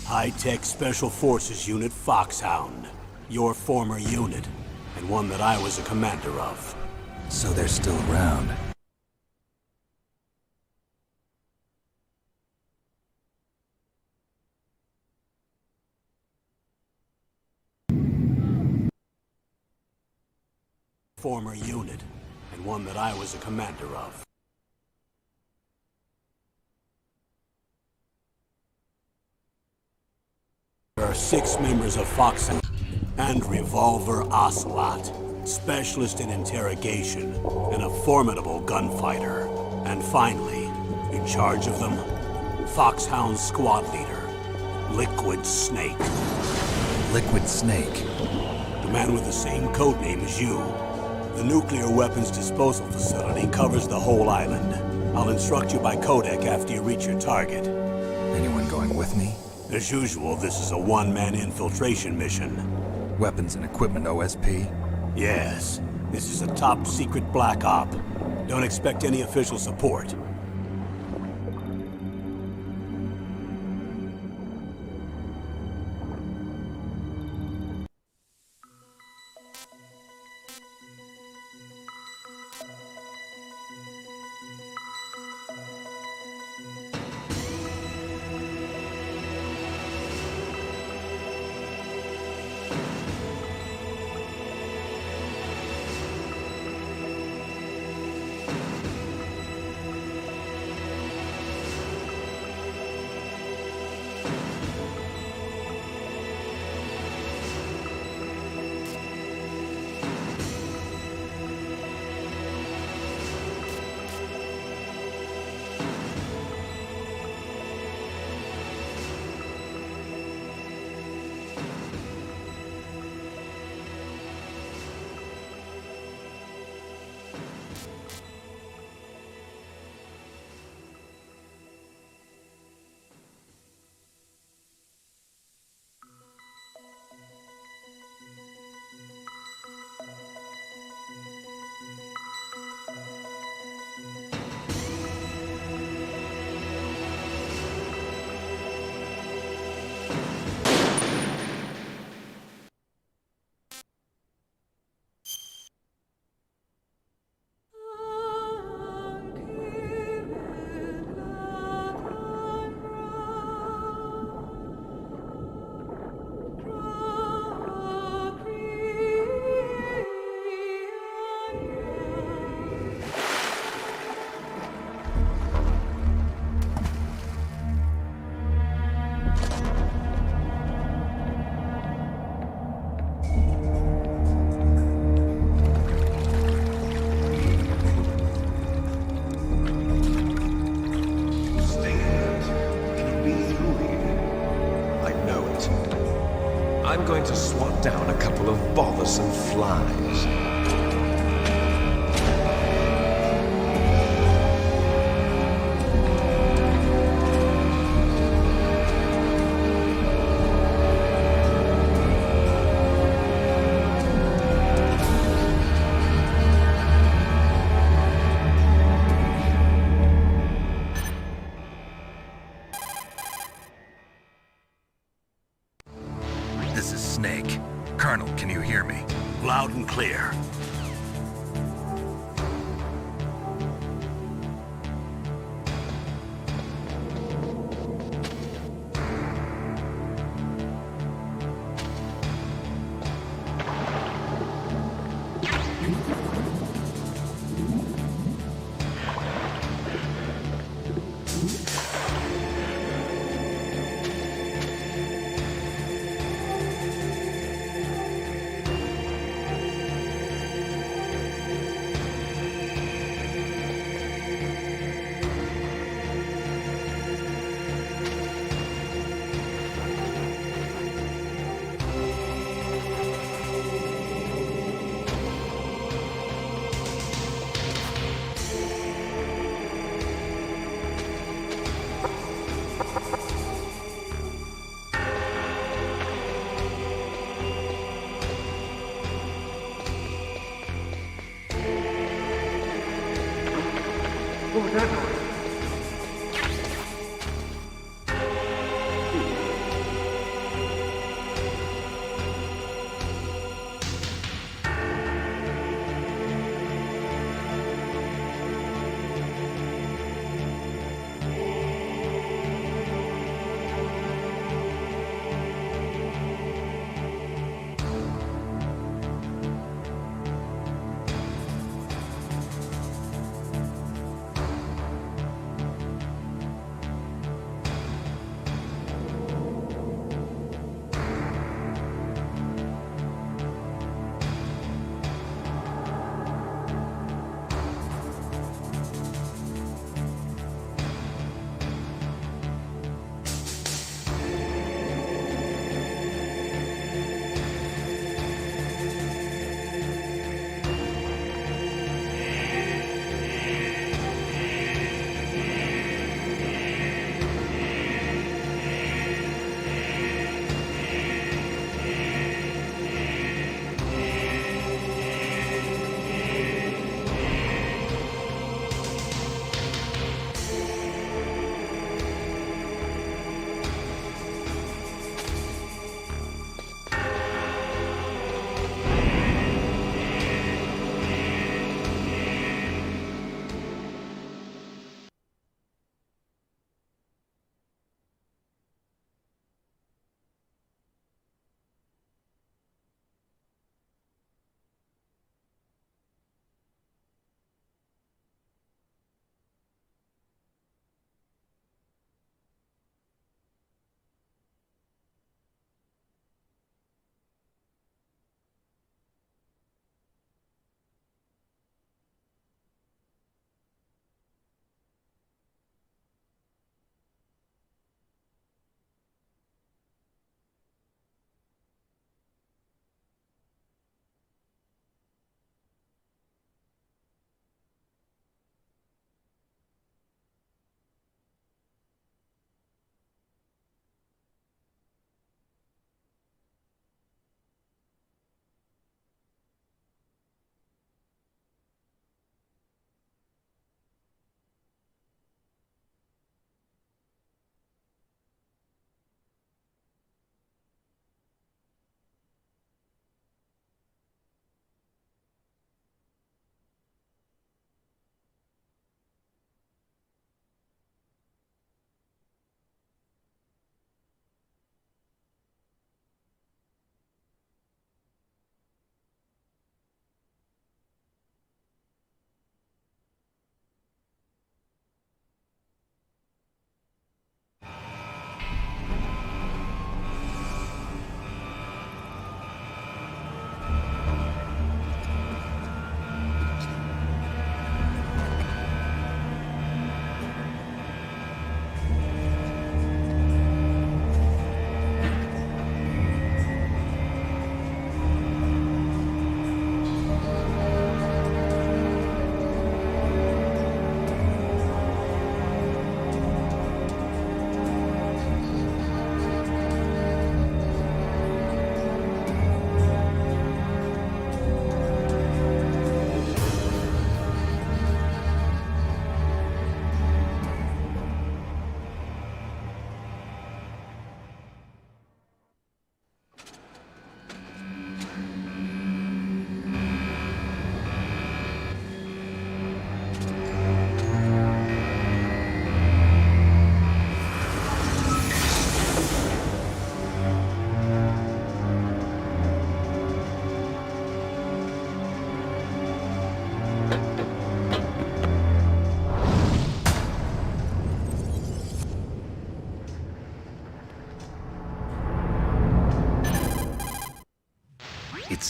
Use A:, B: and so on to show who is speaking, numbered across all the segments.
A: High-tech Special Forces Unit Foxhound. Your former unit, and one that I was a commander of.
B: So they're still around.
A: Former unit, and one that I was a commander of. There are 6 members of Foxhound and Revolver Ocelot, specialist in interrogation and a formidable gunfighter. And finally, in charge of them, Foxhound's squad leader, Liquid Snake.
B: Liquid Snake?
A: The man with the same codename as you. The nuclear weapons disposal facility covers the whole island. I'll instruct you by codec after you reach your target.
B: Anyone going with me?
A: As usual, this is a one-man infiltration mission.
B: Weapons and equipment OSP?
A: Yes. This is a top-secret black op. Don't expect any official support.
C: I'm going to swat down a couple of bothersome flies.
B: This is Snake. Colonel, can you hear me?
A: Loud and clear.
D: What was that noise?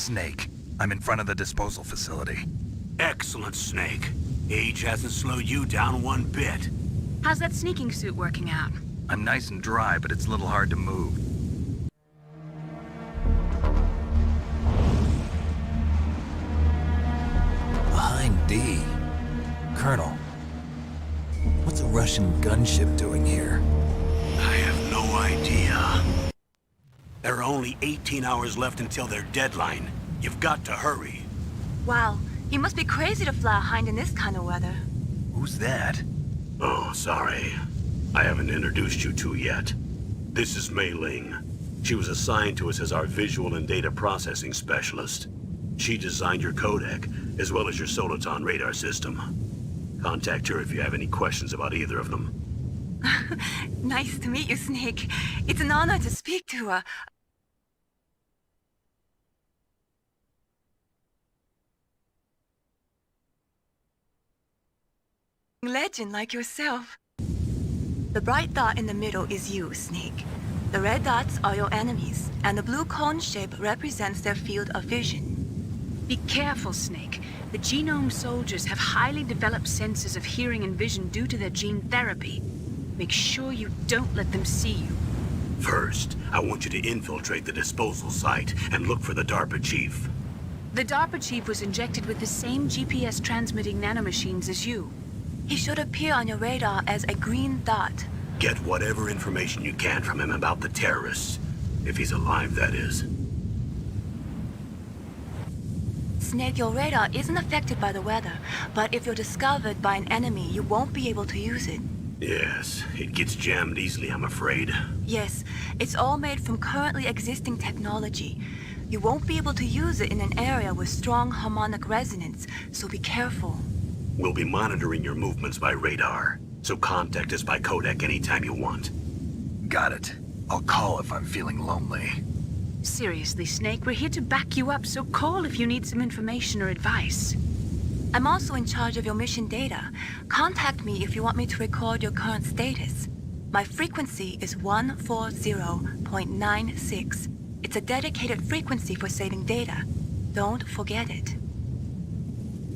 B: Snake. I'm in front of the disposal facility.
A: Excellent, Snake. Age hasn't slowed you down one bit.
D: How's that sneaking suit working out?
B: I'm nice and dry, but it's a little hard to move. Behind D. Colonel, what's a Russian gunship doing here?
A: I have no idea. There are only 18 hours left until their deadline. You've got to hurry.
D: Wow, you must be crazy to fly a Hind in this kind of weather.
B: Who's that?
A: Oh, sorry. I haven't introduced you two yet. This is Mei Ling. She was assigned to us as our visual and data processing specialist. She designed your codec, as well as your Soliton radar system. Contact her if you have any questions about either of them.
D: Nice to meet you, Snake. It's an honor to speak to a legend like yourself. The bright dot in the middle is you, Snake. The red dots are your enemies, and the blue cone shape represents their field of vision.
E: Be careful, Snake. The genome soldiers have highly developed senses of hearing and vision due to their gene therapy. Make sure you don't let them see you.
A: First, I want you to infiltrate the disposal site and look for the DARPA chief.
E: The DARPA chief was injected with the same GPS transmitting nanomachines as you.
D: He should appear on your radar as a green dot.
A: Get whatever information you can from him about the terrorists. If he's alive, that is.
D: Snake, your radar isn't affected by the weather, but if you're discovered by an enemy, you won't be able to use it.
A: Yes, it gets jammed easily, I'm afraid.
D: Yes, it's all made from currently existing technology. You won't be able to use it in an area with strong harmonic resonance, so be careful.
A: We'll be monitoring your movements by radar, so contact us by codec anytime you want.
B: Got it. I'll call if I'm feeling lonely.
E: Seriously, Snake, we're here to back you up, so call if you need some information or advice.
D: I'm also in charge of your mission data. Contact me if you want me to record your current status. My frequency is 140.96. It's a dedicated frequency for saving data. Don't forget it.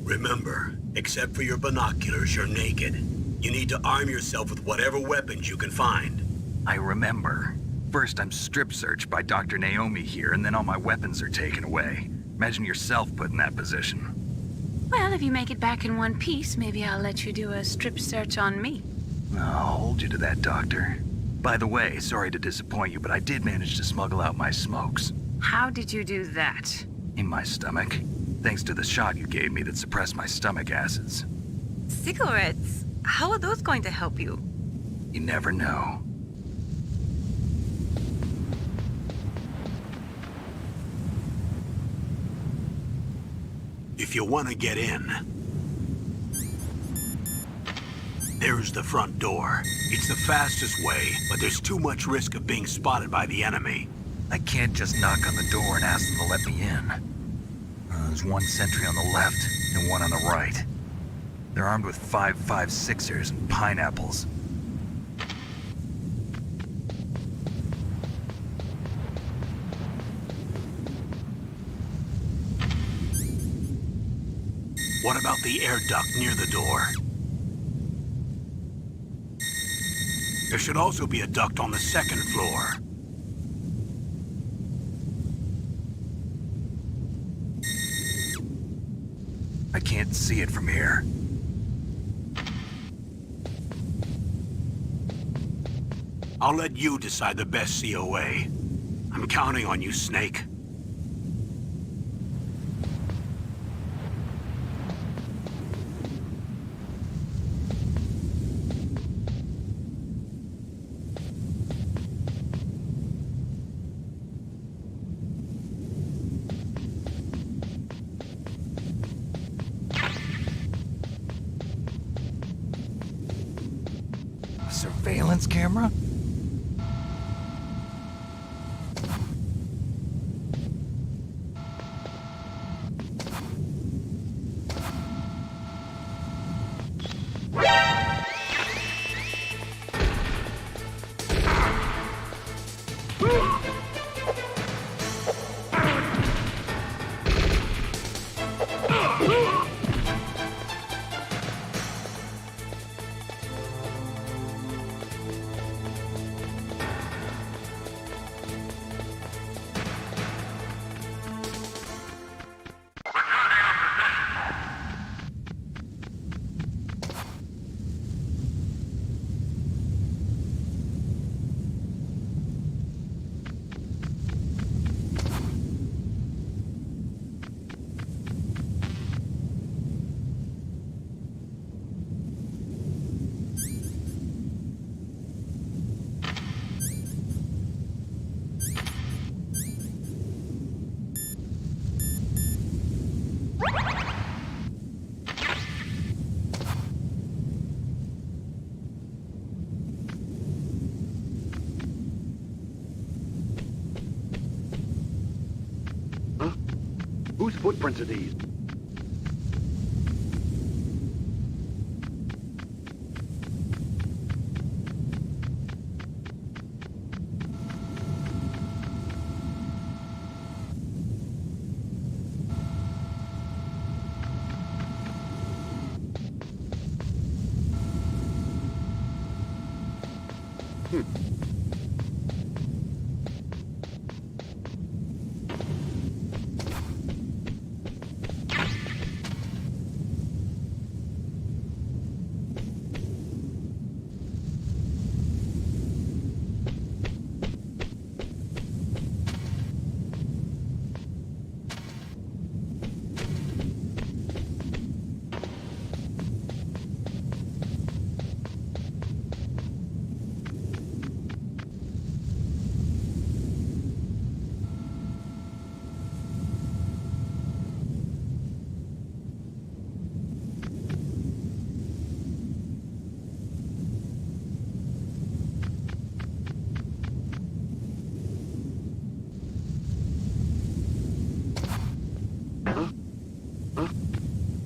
A: Remember, except for your binoculars, you're naked. You need to arm yourself with whatever weapons you can find.
B: I remember. First, I'm strip searched by Dr. Naomi here, and then all my weapons are taken away. Imagine yourself put in that position.
E: Well, if you make it back in one piece, maybe I'll let you do a strip search on me.
B: I'll hold you to that, Doctor. By the way, sorry to disappoint you, but I did manage to smuggle out my smokes.
E: How did you do that?
B: In my stomach. Thanks to the shot you gave me that suppressed my stomach acids.
D: Cigarettes? How are those going to help you?
B: You never know.
A: If you want to get in, there's the front door. It's the fastest way, but there's too much risk of being spotted by the enemy.
B: I can't just knock on the door and ask them to let me in. There's one sentry on the left and one on the right. They're armed with 5.56ers and pineapples.
A: What about the air duct near the door? There should also be a duct on the second floor.
B: I can't see it from here.
A: I'll let you decide the best COA. I'm counting on you, Snake.
B: Surveillance camera?
F: Whose footprints are these?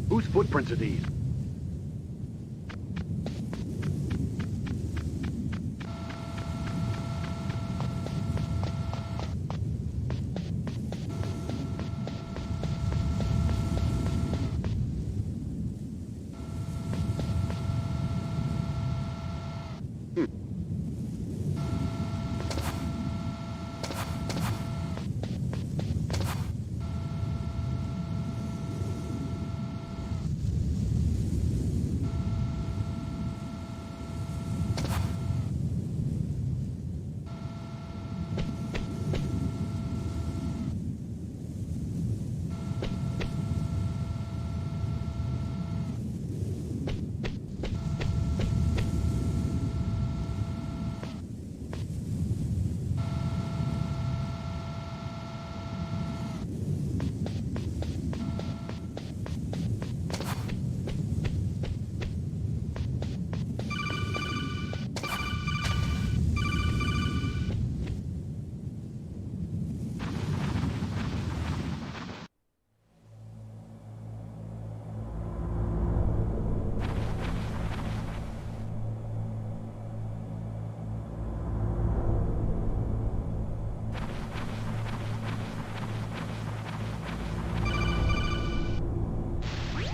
F: Whose footprints are these?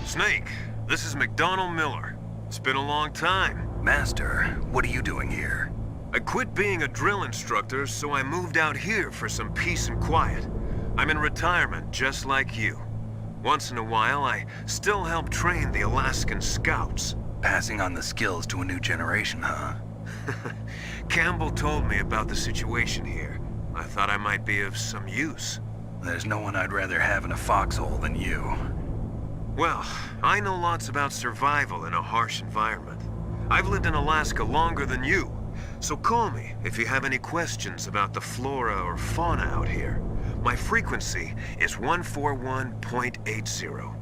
C: Snake, this is McDonald Miller. It's been a long time.
B: Master, what are you doing here?
C: I quit being a drill instructor, so I moved out here for some peace and quiet. I'm in retirement, just like you. Once in a while, I still help train the Alaskan Scouts.
B: Passing on the skills to a new generation, huh?
C: Campbell told me about the situation here. I thought I might be of some use.
B: There's no one I'd rather have in a foxhole than you.
C: Well, I know lots about survival in a harsh environment. I've lived in Alaska longer than you, so call me if you have any questions about the flora or fauna out here. My frequency is 141.80.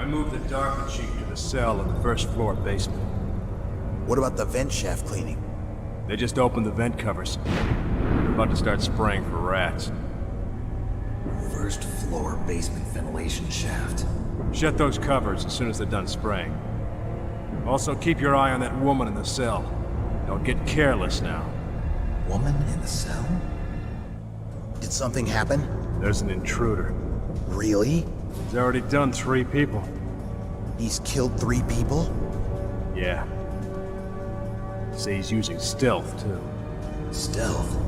G: I moved the DARPA chief to the cell in the first floor basement.
H: What about the vent shaft cleaning?
G: They just opened the vent covers. They're about to start spraying for rats.
B: First floor basement ventilation shaft.
G: Shut those covers as soon as they're done spraying. Also, keep your eye on that woman in the cell. Don't get careless now.
B: Woman in the cell?
H: Did something happen?
G: There's an intruder.
H: Really?
G: He's already done 3 people.
H: He's killed 3 people?
G: Yeah. Say he's using stealth, too.
B: Stealth?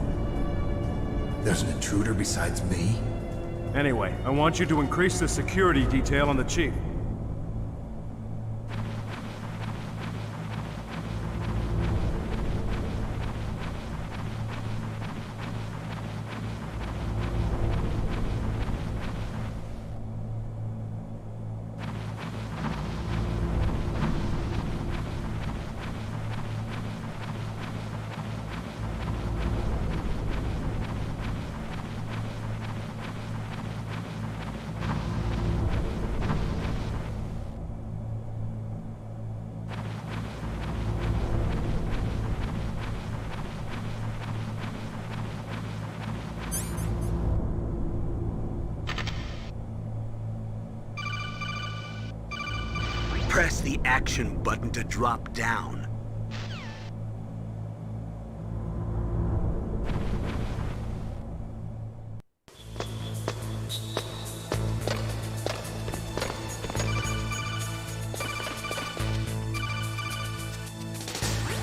B: There's an intruder besides me?
G: Anyway, I want you to increase the security detail on the chief.
A: Press the action button to drop down.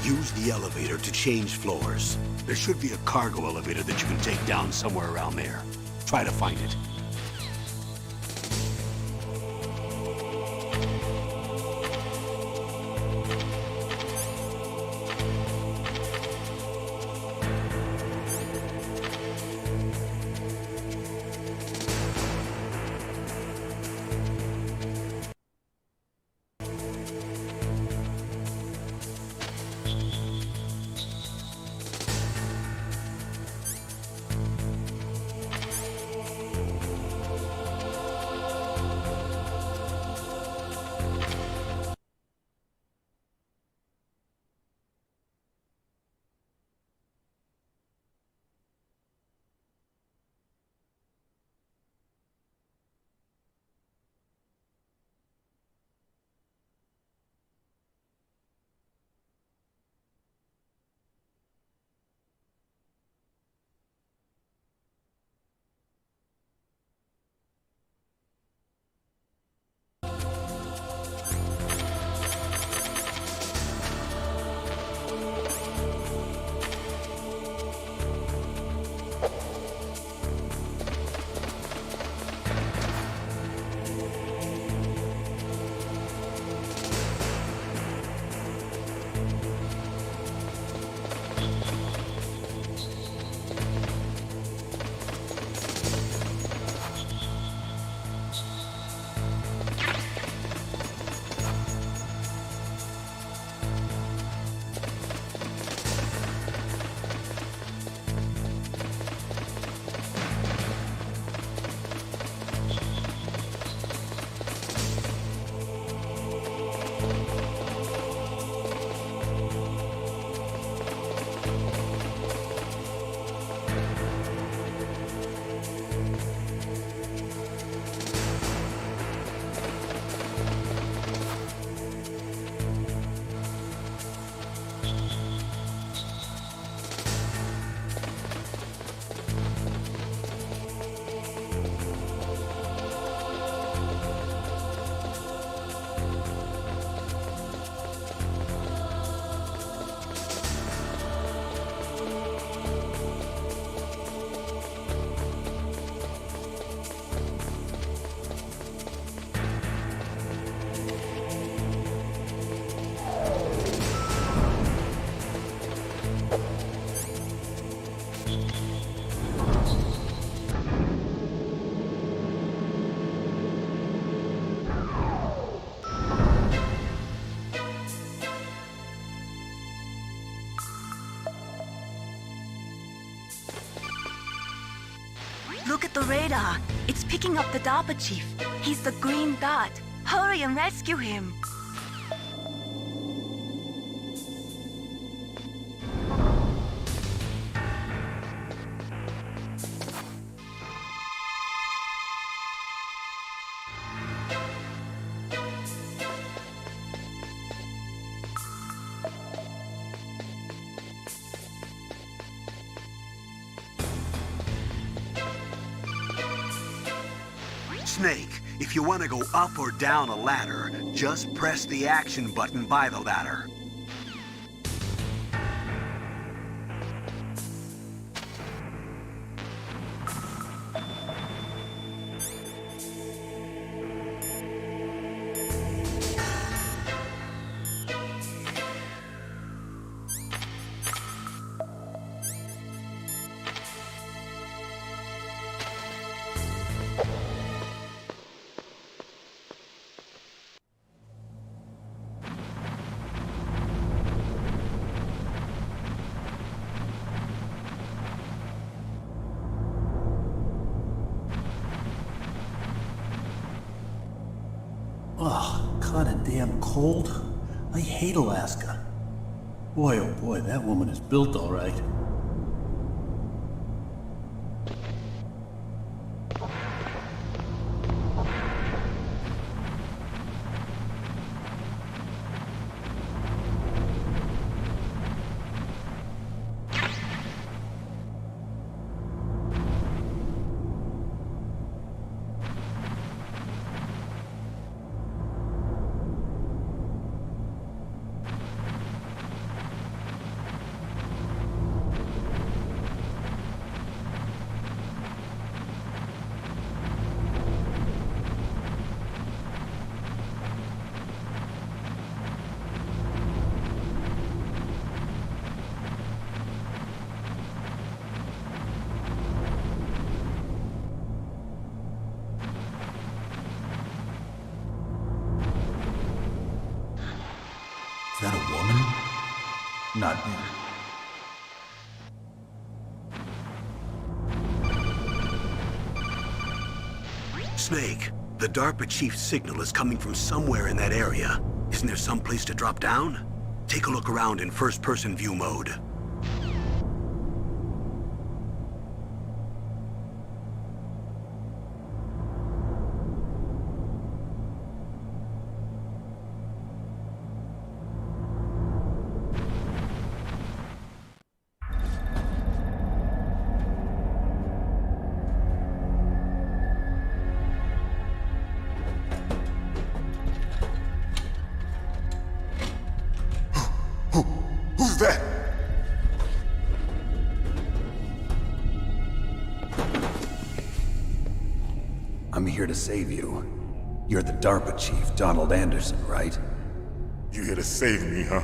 A: Use the elevator to change floors. There should be a cargo elevator that you can take down somewhere around there. Try to find it.
D: Look at the radar. It's picking up the DARPA chief. He's the green dot. Hurry and rescue him.
A: Snake, if you want to go up or down a ladder, just press the action button by the ladder.
I: Ugh, kinda damn cold. I hate Alaska. Boy, oh boy, that woman is built all right. Is that a woman? Not me.
A: Snake, the DARPA chief's signal is coming from somewhere in that area. Isn't there some place to drop down? Take a look around in first-person view mode.
J: Who's that?
I: I'm here to save you. You're the DARPA chief, Donald Anderson, right?
J: You here to save me, huh?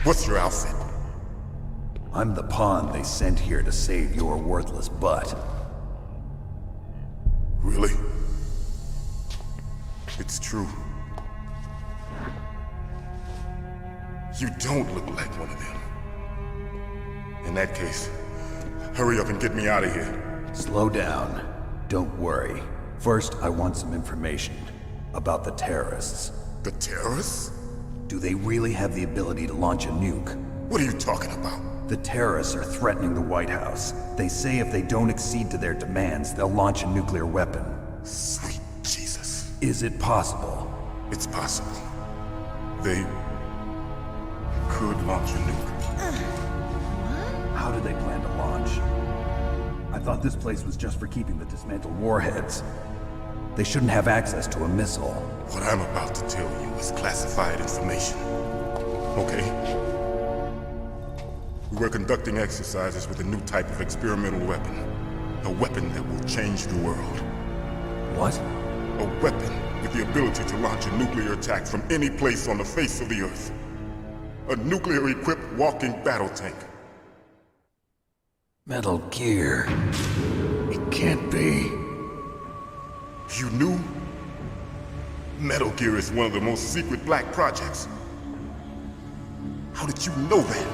J: What's your outfit?
I: I'm the pawn they sent here to save your worthless butt.
J: Really? It's true. You don't look like one of them. In that case, hurry up and get me out of here.
I: Slow down. Don't worry. First, I want some information about the terrorists.
J: The terrorists?
I: Do they really have the ability to launch a nuke?
J: What are you talking about?
I: The terrorists are threatening the White House. They say if they don't accede to their demands, they'll launch a nuclear weapon.
J: Sweet Jesus.
I: Is it possible?
J: It's possible. They could launch a nuke.
I: How do they plan to launch? I thought this place was just for keeping the dismantled warheads. They shouldn't have access to a missile.
J: What I'm about to tell you is classified information. Okay? We were conducting exercises with a new type of experimental weapon. A weapon that will change the world.
I: What?
J: A weapon with the ability to launch a nuclear attack from any place on the face of the Earth. A nuclear-equipped walking battle tank.
I: Metal Gear. It can't be.
J: You knew? Metal Gear is one of the most secret black projects. How did you know that?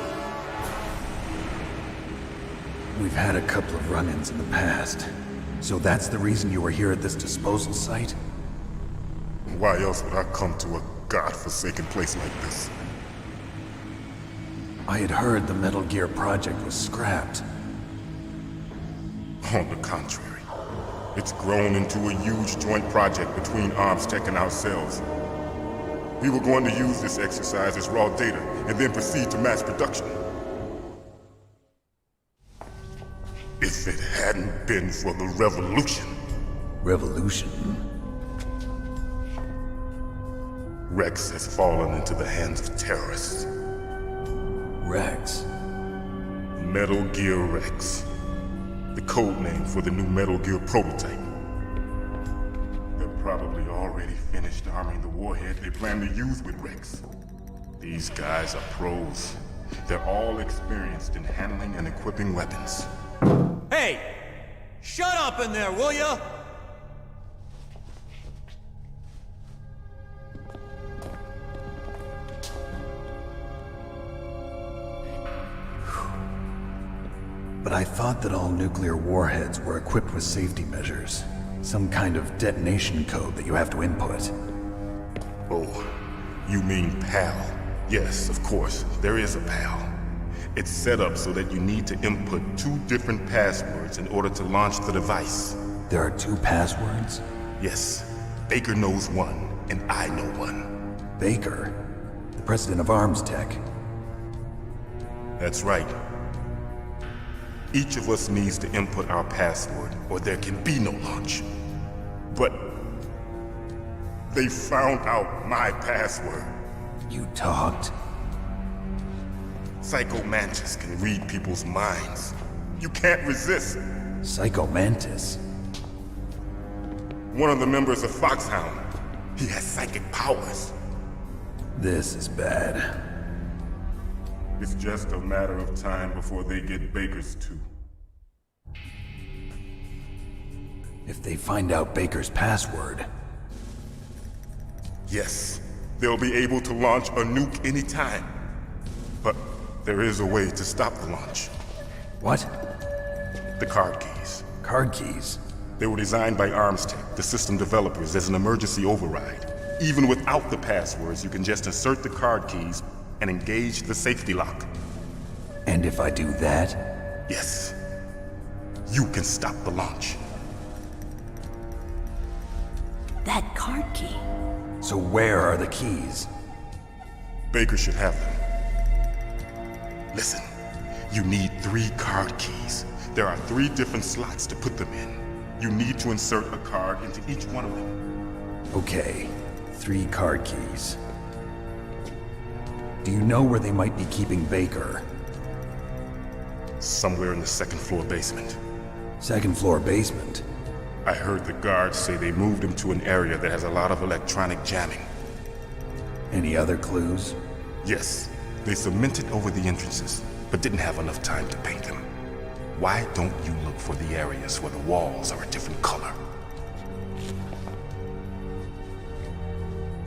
I: We've had a couple of run-ins in the past. So that's the reason you were here at this disposal site?
J: Why else would I come to a godforsaken place like this?
I: I had heard the Metal Gear project was scrapped.
J: On the contrary, it's grown into a huge joint project between Arms Tech and ourselves. We were going to use this exercise as raw data and then proceed to mass production. If it hadn't been for the revolution.
I: Revolution?
J: Rex has fallen into the hands of terrorists.
I: Rex?
J: Metal Gear Rex. The code name for the new Metal Gear prototype. They're probably already finished arming the warhead they plan to use with Rex. These guys are pros. They're all experienced in handling and equipping weapons.
K: Hey! Shut up in there, will ya?
I: But I thought that all nuclear warheads were equipped with safety measures. Some kind of detonation code that you have to input.
J: Oh, you mean PAL? Yes, of course, there is a PAL. It's set up so that you need to input 2 different passwords in order to launch the device.
I: There are 2 passwords?
J: Yes. Baker knows one, and I know one.
I: Baker? The president of Arms Tech?
J: That's right. Each of us needs to input our password, or there can be no launch. But they found out my password.
I: You talked?
J: Psycho Mantis can read people's minds. You can't resist.
I: Psycho Mantis?
J: One of the members of Foxhound. He has psychic powers.
I: This is bad.
J: It's just a matter of time before they get Baker's too.
I: If they find out Baker's password...
J: Yes, they'll be able to launch a nuke anytime. But there is a way to stop the launch.
I: What?
J: The card keys.
I: Card keys?
J: They were designed by Arms Tech, the system developers, as an emergency override. Even without the passwords, you can just insert the card keys and engage the safety lock.
I: And if I do that?
J: Yes. You can stop the launch.
L: That card key.
I: So where are the keys?
J: Baker should have them. Listen, you need 3 card keys. There are 3 different slots to put them in. You need to insert a card into each one of them.
I: Okay, 3 card keys. Do you know where they might be keeping Baker?
J: Somewhere in the 2nd floor basement.
I: 2nd floor basement?
J: I heard the guards say they moved him to an area that has a lot of electronic jamming.
I: Any other clues?
J: Yes, they cemented over the entrances, but didn't have enough time to paint them. Why don't you look for the areas where the walls are a different color?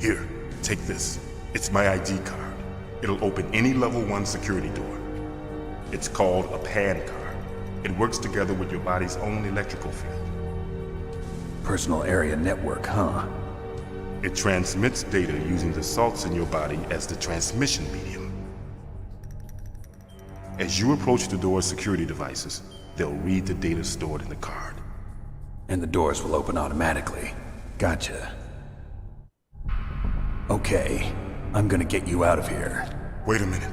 J: Here, take this. It's my ID card. It'll open any level 1 security door. It's called a PAN card. It works together with your body's own electrical field.
I: Personal area network, huh?
J: It transmits data using the salts in your body as the transmission medium. As you approach the door's security devices, they'll read the data stored in the card.
I: And the doors will open automatically. Gotcha. Okay, I'm gonna get you out of here.
J: Wait a minute.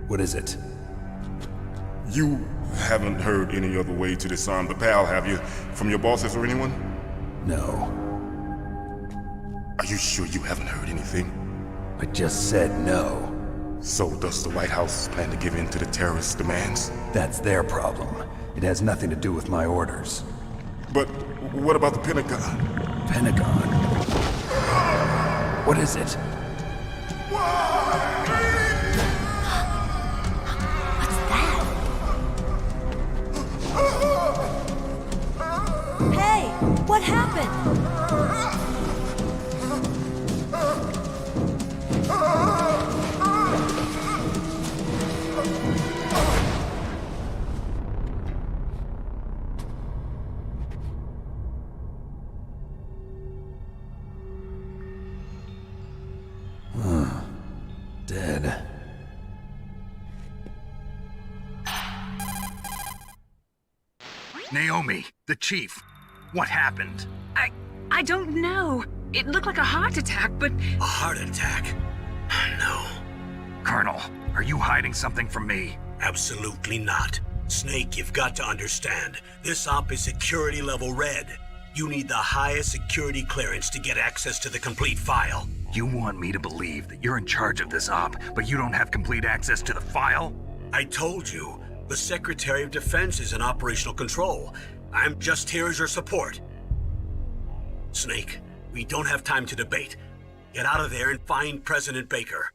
I: What is it?
J: You haven't heard any other way to disarm the PAL, have you? From your bosses or anyone?
I: No.
J: Are you sure you haven't heard anything?
I: I just said no.
J: So does the White House plan to give in to the terrorists' demands?
I: That's their problem. It has nothing to do with my orders.
J: But what about the Pentagon?
I: Pentagon? What is it?
L: What's that? Hey! What happened?
I: dead.
B: Naomi, the chief. What happened?
E: I don't know. It looked like a heart attack, but...
A: A heart attack? No.
B: Colonel, are you hiding something from me?
A: Absolutely not. Snake, you've got to understand. This op is security level red. You need the highest security clearance to get access to the complete file.
B: You want me to believe that you're in charge of this op, but you don't have complete access to the file?
A: I told you, the Secretary of Defense is in operational control. I'm just here as your support. Snake, we don't have time to debate. Get out of there and find President Baker.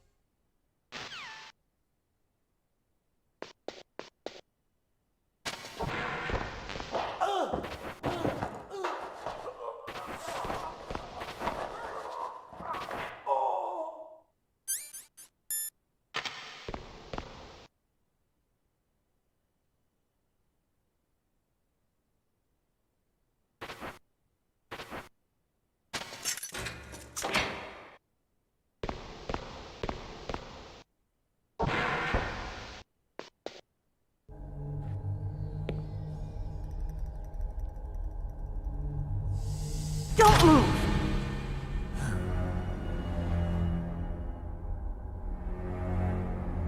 L: Don't move!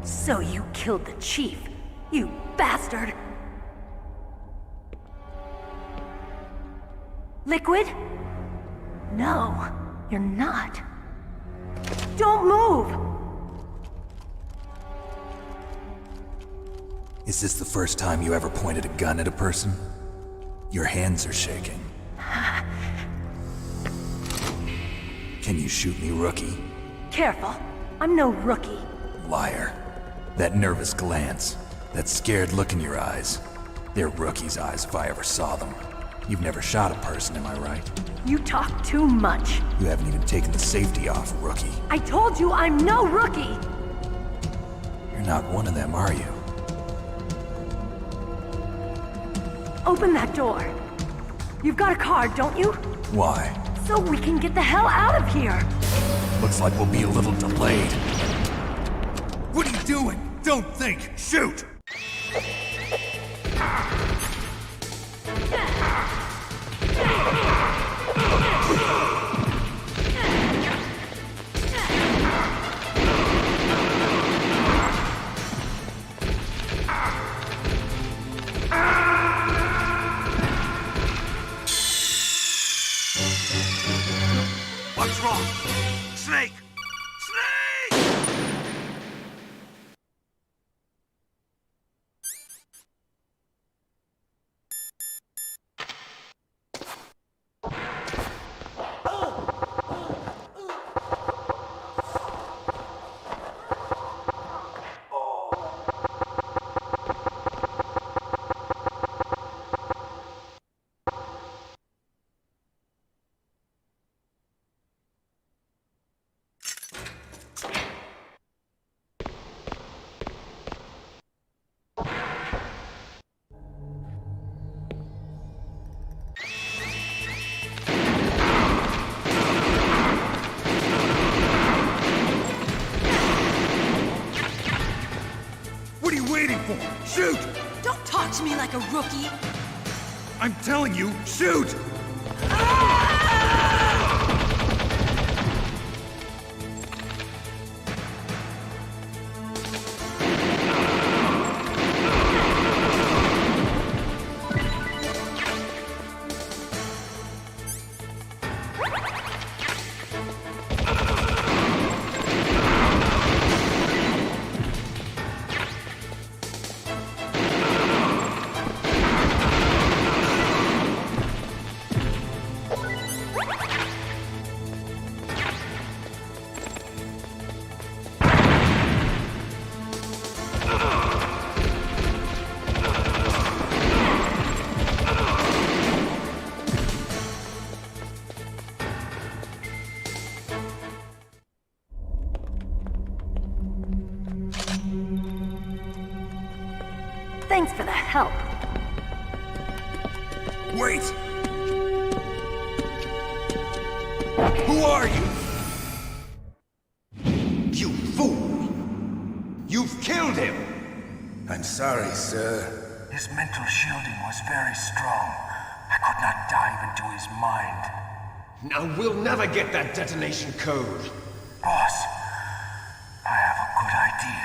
L: So you killed the chief, you bastard! Liquid? No, you're not. Don't move!
I: Is this the first time you ever pointed a gun at a person? Your hands are shaking. Can you shoot me, rookie?
L: Careful, I'm no rookie.
I: Liar. That nervous glance, that scared look in your eyes. They're rookie's eyes if I ever saw them. You've never shot a person, am I right?
L: You talk too much.
I: You haven't even taken the safety off, rookie.
L: I told you I'm no rookie!
I: You're not one of them, are you?
L: Open that door. You've got a card, don't you?
I: Why?
L: So we can get the hell out of here!
I: Looks like we'll be a little delayed. What are you doing? Don't think! Shoot!
A: What's wrong? Snake! Snake!
I: What are you waiting for? Shoot!
L: Don't talk to me like a rookie!
I: I'm telling you, shoot!
L: Thanks for the help.
I: Wait! Who are you?
M: You fool! sorry, sir.
N: His mental shielding was very strong. I could not dive into his mind.
K: Now we'll never get that detonation code.
N: Boss, I have a good idea.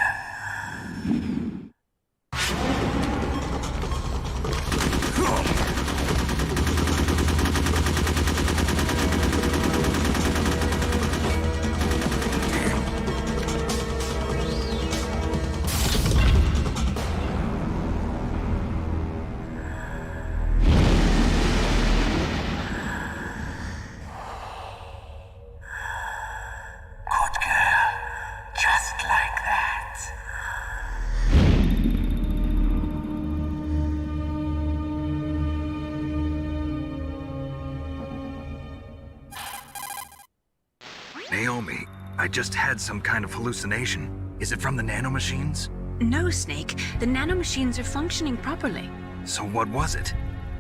B: Naomi, I just had some kind of hallucination. Is it from the nanomachines?
E: No, Snake. The nanomachines are functioning properly.
B: So what was it?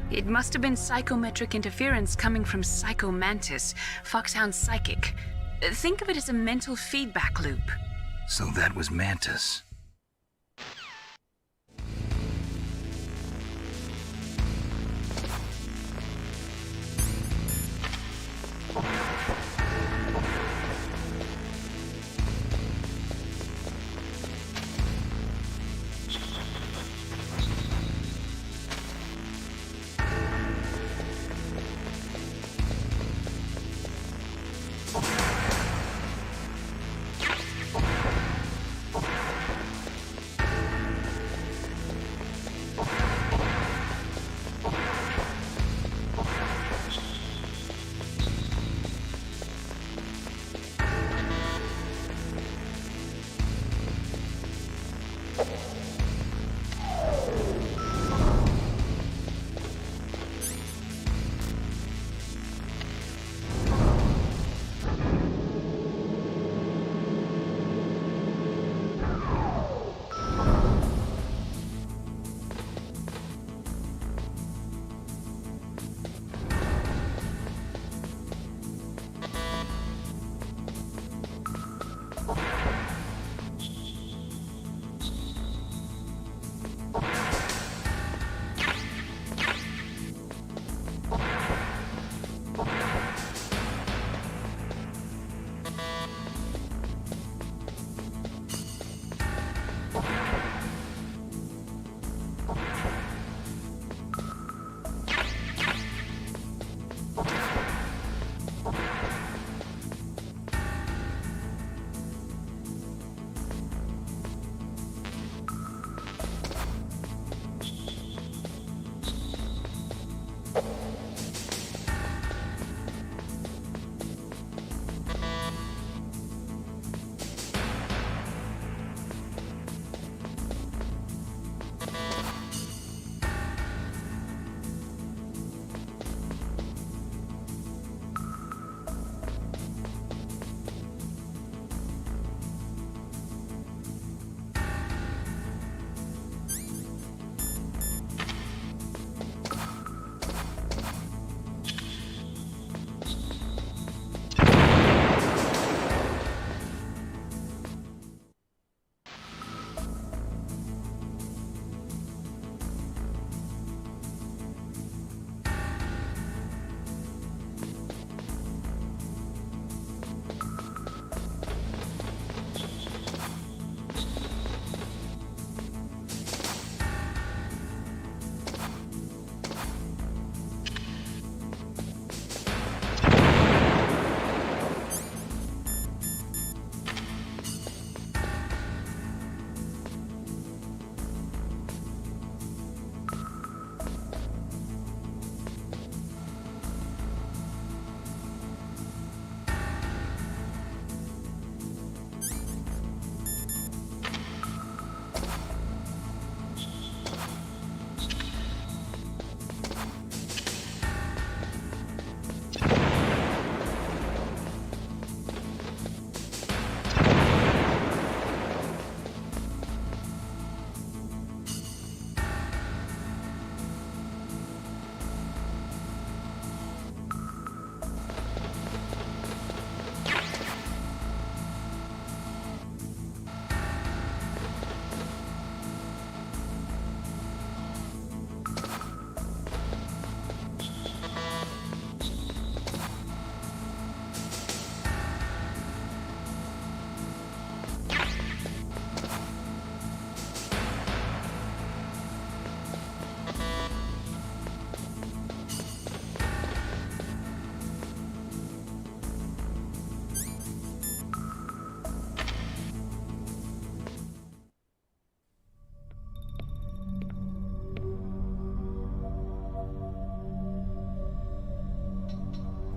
E: It must have been psychometric interference coming from Psycho Mantis, Foxhound's psychic. Think of it as a mental feedback loop.
B: So that was Mantis.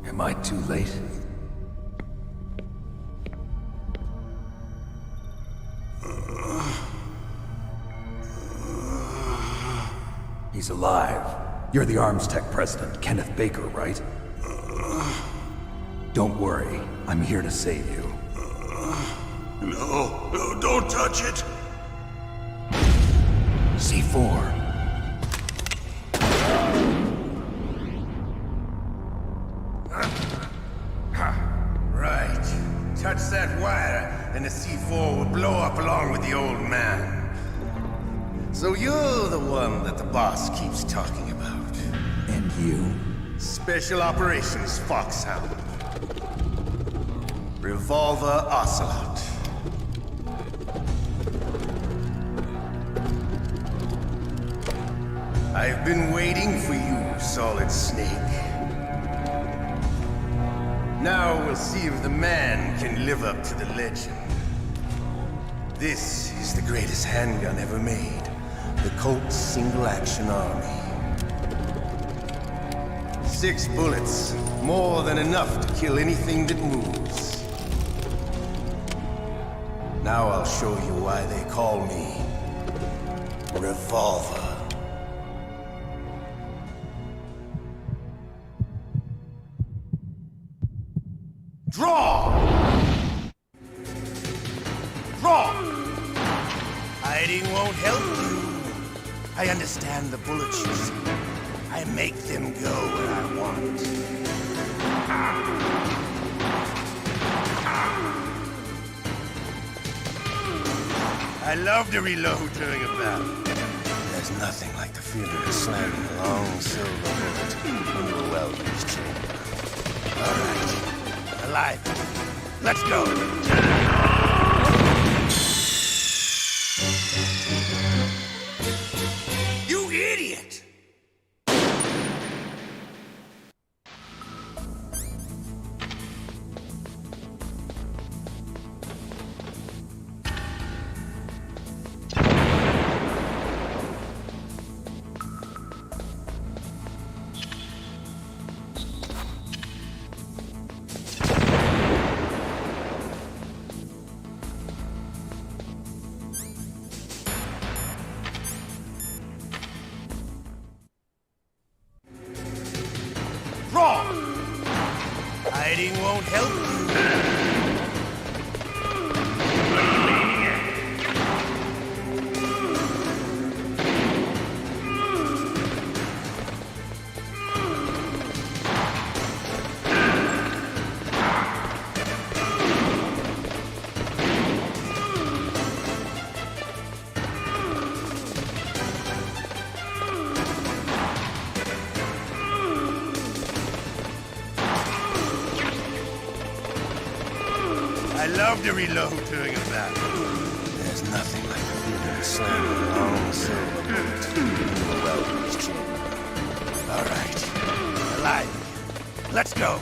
I: Am I too late? He's alive. You're the Arms Tech president, Kenneth Baker, right? Don't worry. I'm here to save you.
J: No, don't touch it!
I: C4.
M: Right. Touch that wire, and the C4 will blow up along with the old man. So you're the one that the boss keeps talking about.
I: And you?
M: Special Operations Foxhound. Revolver Ocelot. I've been waiting for you, Solid Snake. Now we'll see if the man can live up to the legend. This is the greatest handgun ever made. The Colt Single Action Army. 6 bullets, more than enough to kill anything that moves. Now I'll show you why they call me Revolver. Draw! Draw! Hiding won't help you. I understand the bullets you see. I make them go where I want. I love to reload during a battle. There's nothing like the feeling of slamming a long silver bullet into a well-used chamber. All right. Alive. Let's go. You idiot! Draw! Hiding won't help you. I love to reload during a battle. There's nothing like the feeling of slamming a long silver bullet into a well-used chamber. All right. Alive. Let's go.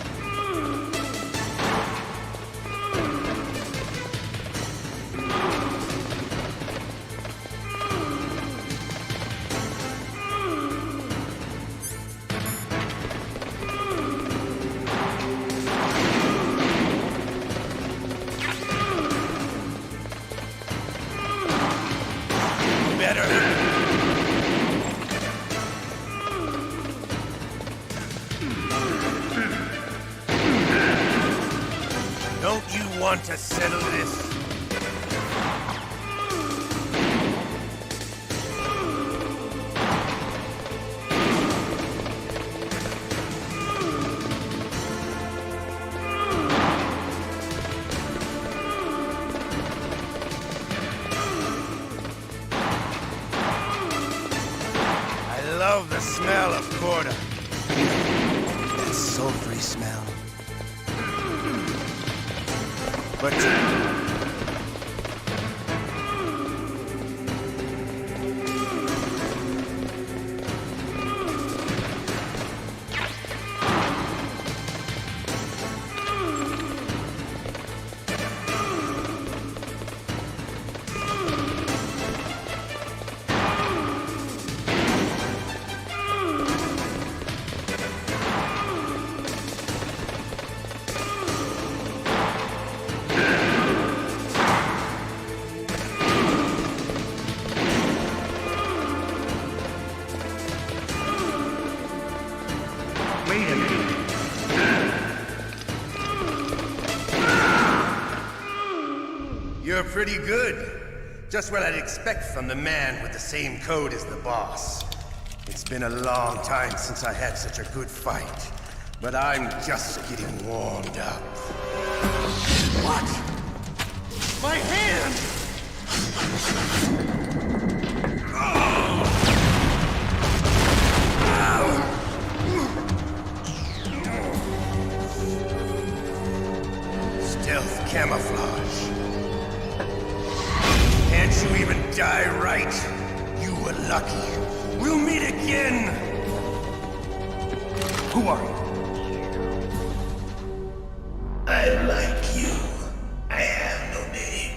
M: Don't you want to settle this? I love the smell of quarter. That sulfury smell. But
I: Wait a minute.
M: You're pretty good. Just what I'd expect from the man with the same code as the boss. It's been a long time since I had such a good fight, but I'm just getting warmed up.
C: What? My hand!
M: Stealth camouflage. Can't you even die right? You were lucky. We'll meet again!
I: Who are you?
M: I'm like you. I have no name.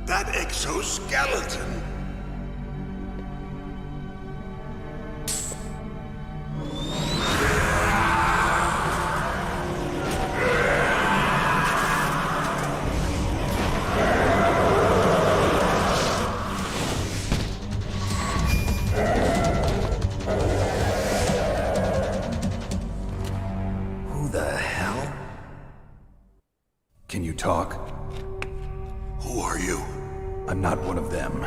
A: That exoskeleton.
I: Who the hell? Can you talk?
A: Who are you?
I: I'm not one of them.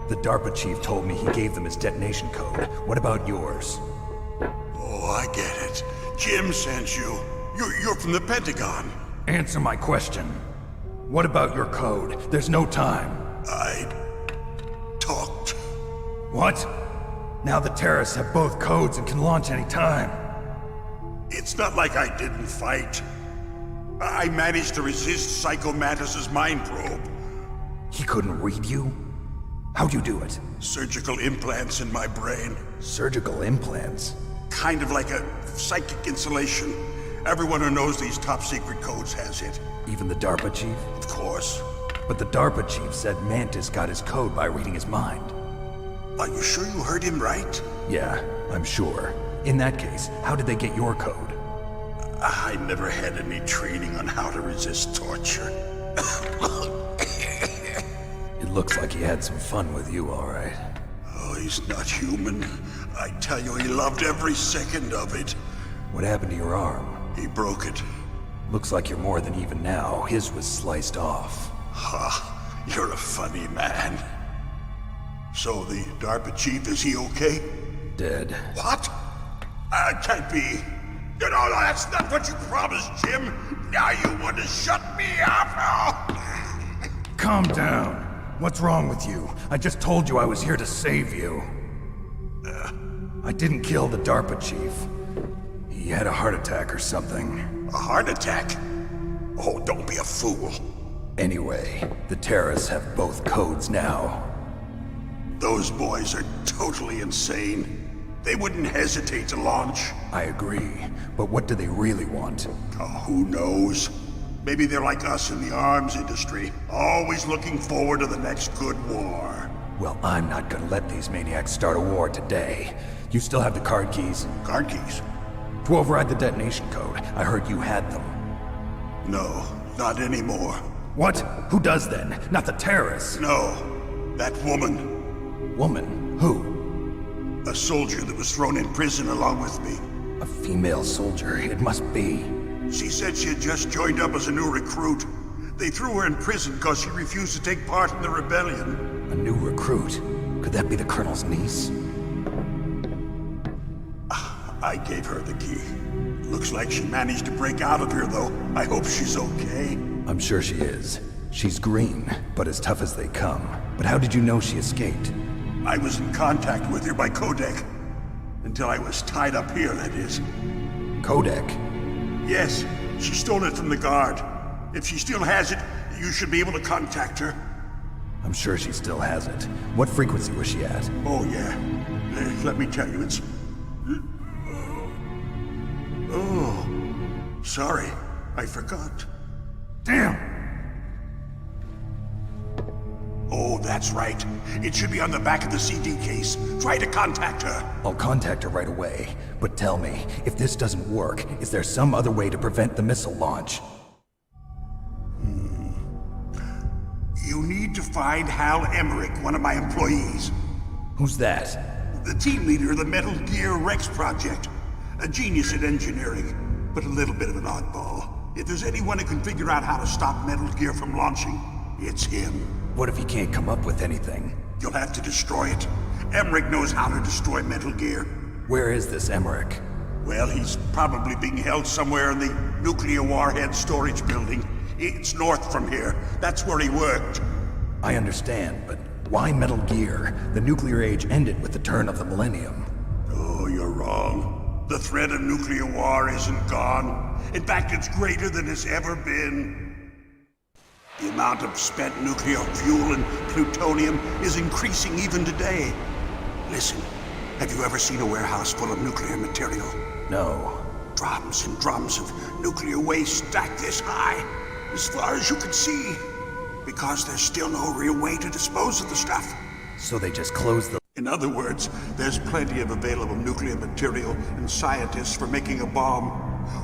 I: The DARPA chief told me he gave them his detonation code. What about yours?
A: Oh, I get it. Jim sent you. You're from the Pentagon.
I: Answer my question. What about your code? There's no time.
A: I talked.
I: What? Now the terrorists have both codes and can launch any time.
A: It's not like I didn't fight. I managed to resist Psycho Mantis's mind probe.
I: He couldn't read you? How'd you do it?
A: Surgical implants in my brain.
I: Surgical implants?
A: Kind of like a psychic insulation. Everyone who knows these top secret codes has it.
I: Even the DARPA chief?
A: Of course.
I: But the DARPA chief said Mantis got his code by reading his mind.
A: Are you sure you heard him right?
I: Yeah, I'm sure. In that case, how did they get your code?
A: I never had any training on how to resist torture.
I: It looks like he had some fun with you, all right.
A: Oh, he's not human. I tell you, he loved every second of it.
I: What happened to your arm?
A: He broke it.
I: Looks like you're more than even now. His was sliced off.
A: Ha, you're a funny man. So the DARPA chief, is he okay?
I: Dead.
A: What? Can't be. No, that's not what you promised, Jim. Now you want to shut me up?
I: Calm down. What's wrong with you? I just told you I was here to save you. I didn't kill the DARPA chief. He had a heart attack or something.
A: A heart attack? Oh, don't be a fool.
I: Anyway, the terrorists have both codes now.
A: Those boys are totally insane. They wouldn't hesitate to launch.
I: I agree, but what do they really want?
A: Oh, who knows? Maybe they're like us in the arms industry, always looking forward to the next good war.
I: Well, I'm not gonna let these maniacs start a war today. You still have the card keys?
A: Card keys?
I: To override the detonation code. I heard you had them.
A: No, not anymore.
I: What? Who does then? Not the terrorists?
A: No, that woman.
I: Woman? Who?
A: A soldier that was thrown in prison along with me.
I: A female soldier, it must be.
A: She said she had just joined up as a new recruit. They threw her in prison because she refused to take part in the rebellion.
I: A new recruit? Could that be the Colonel's niece?
A: I gave her the key. Looks like she managed to break out of here, though. I hope she's okay.
I: I'm sure she is. She's green, but as tough as they come. But how did you know she escaped?
A: I was in contact with her by codec. Until I was tied up here, that is.
I: Codec?
A: Yes, she stole it from the guard. If she still has it, you should be able to contact her.
I: I'm sure she still has it. What frequency was she at?
A: Oh, yeah. Let me tell you, it's... Oh, sorry. I forgot.
I: Damn!
A: Oh, that's right. It should be on the back of the CD case. Try to contact her.
I: I'll contact her right away. But tell me, if this doesn't work, is there some other way to prevent the missile launch?
A: You need to find Hal Emmerich, one of my employees.
I: Who's that?
O: The team leader of the Metal Gear Rex project. A genius at engineering, but a little bit of an oddball. If there's anyone who can figure out how to stop Metal Gear from launching, it's him.
I: What if he can't come up with anything?
O: You'll have to destroy it. Emmerich knows how to destroy Metal Gear.
I: Where is this Emmerich?
O: Well, he's probably being held somewhere in the nuclear warhead storage building. It's north from here. That's where he worked.
I: I understand, but why Metal Gear? The nuclear age ended with the turn of the millennium.
O: Oh, you're wrong. The threat of nuclear war isn't gone. In fact, it's greater than it's ever been. The amount of spent nuclear fuel and plutonium is increasing even today. Listen, have you ever seen a warehouse full of nuclear material?
I: No.
O: Drums and drums of nuclear waste stacked this high, as far as you can see. Because there's still no real way to dispose of the stuff.
I: So they just closed the...
O: In other words, there's plenty of available nuclear material and scientists for making a bomb.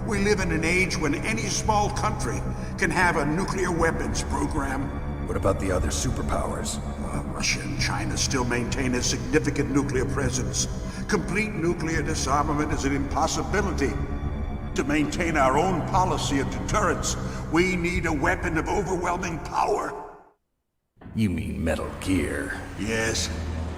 O: We live in an age when any small country can have a nuclear weapons program.
I: What about the other superpowers?
O: Russia and China still maintain a significant nuclear presence. Complete nuclear disarmament is an impossibility. To maintain our own policy of deterrence, we need a weapon of overwhelming power.
I: You mean Metal Gear?
O: Yes.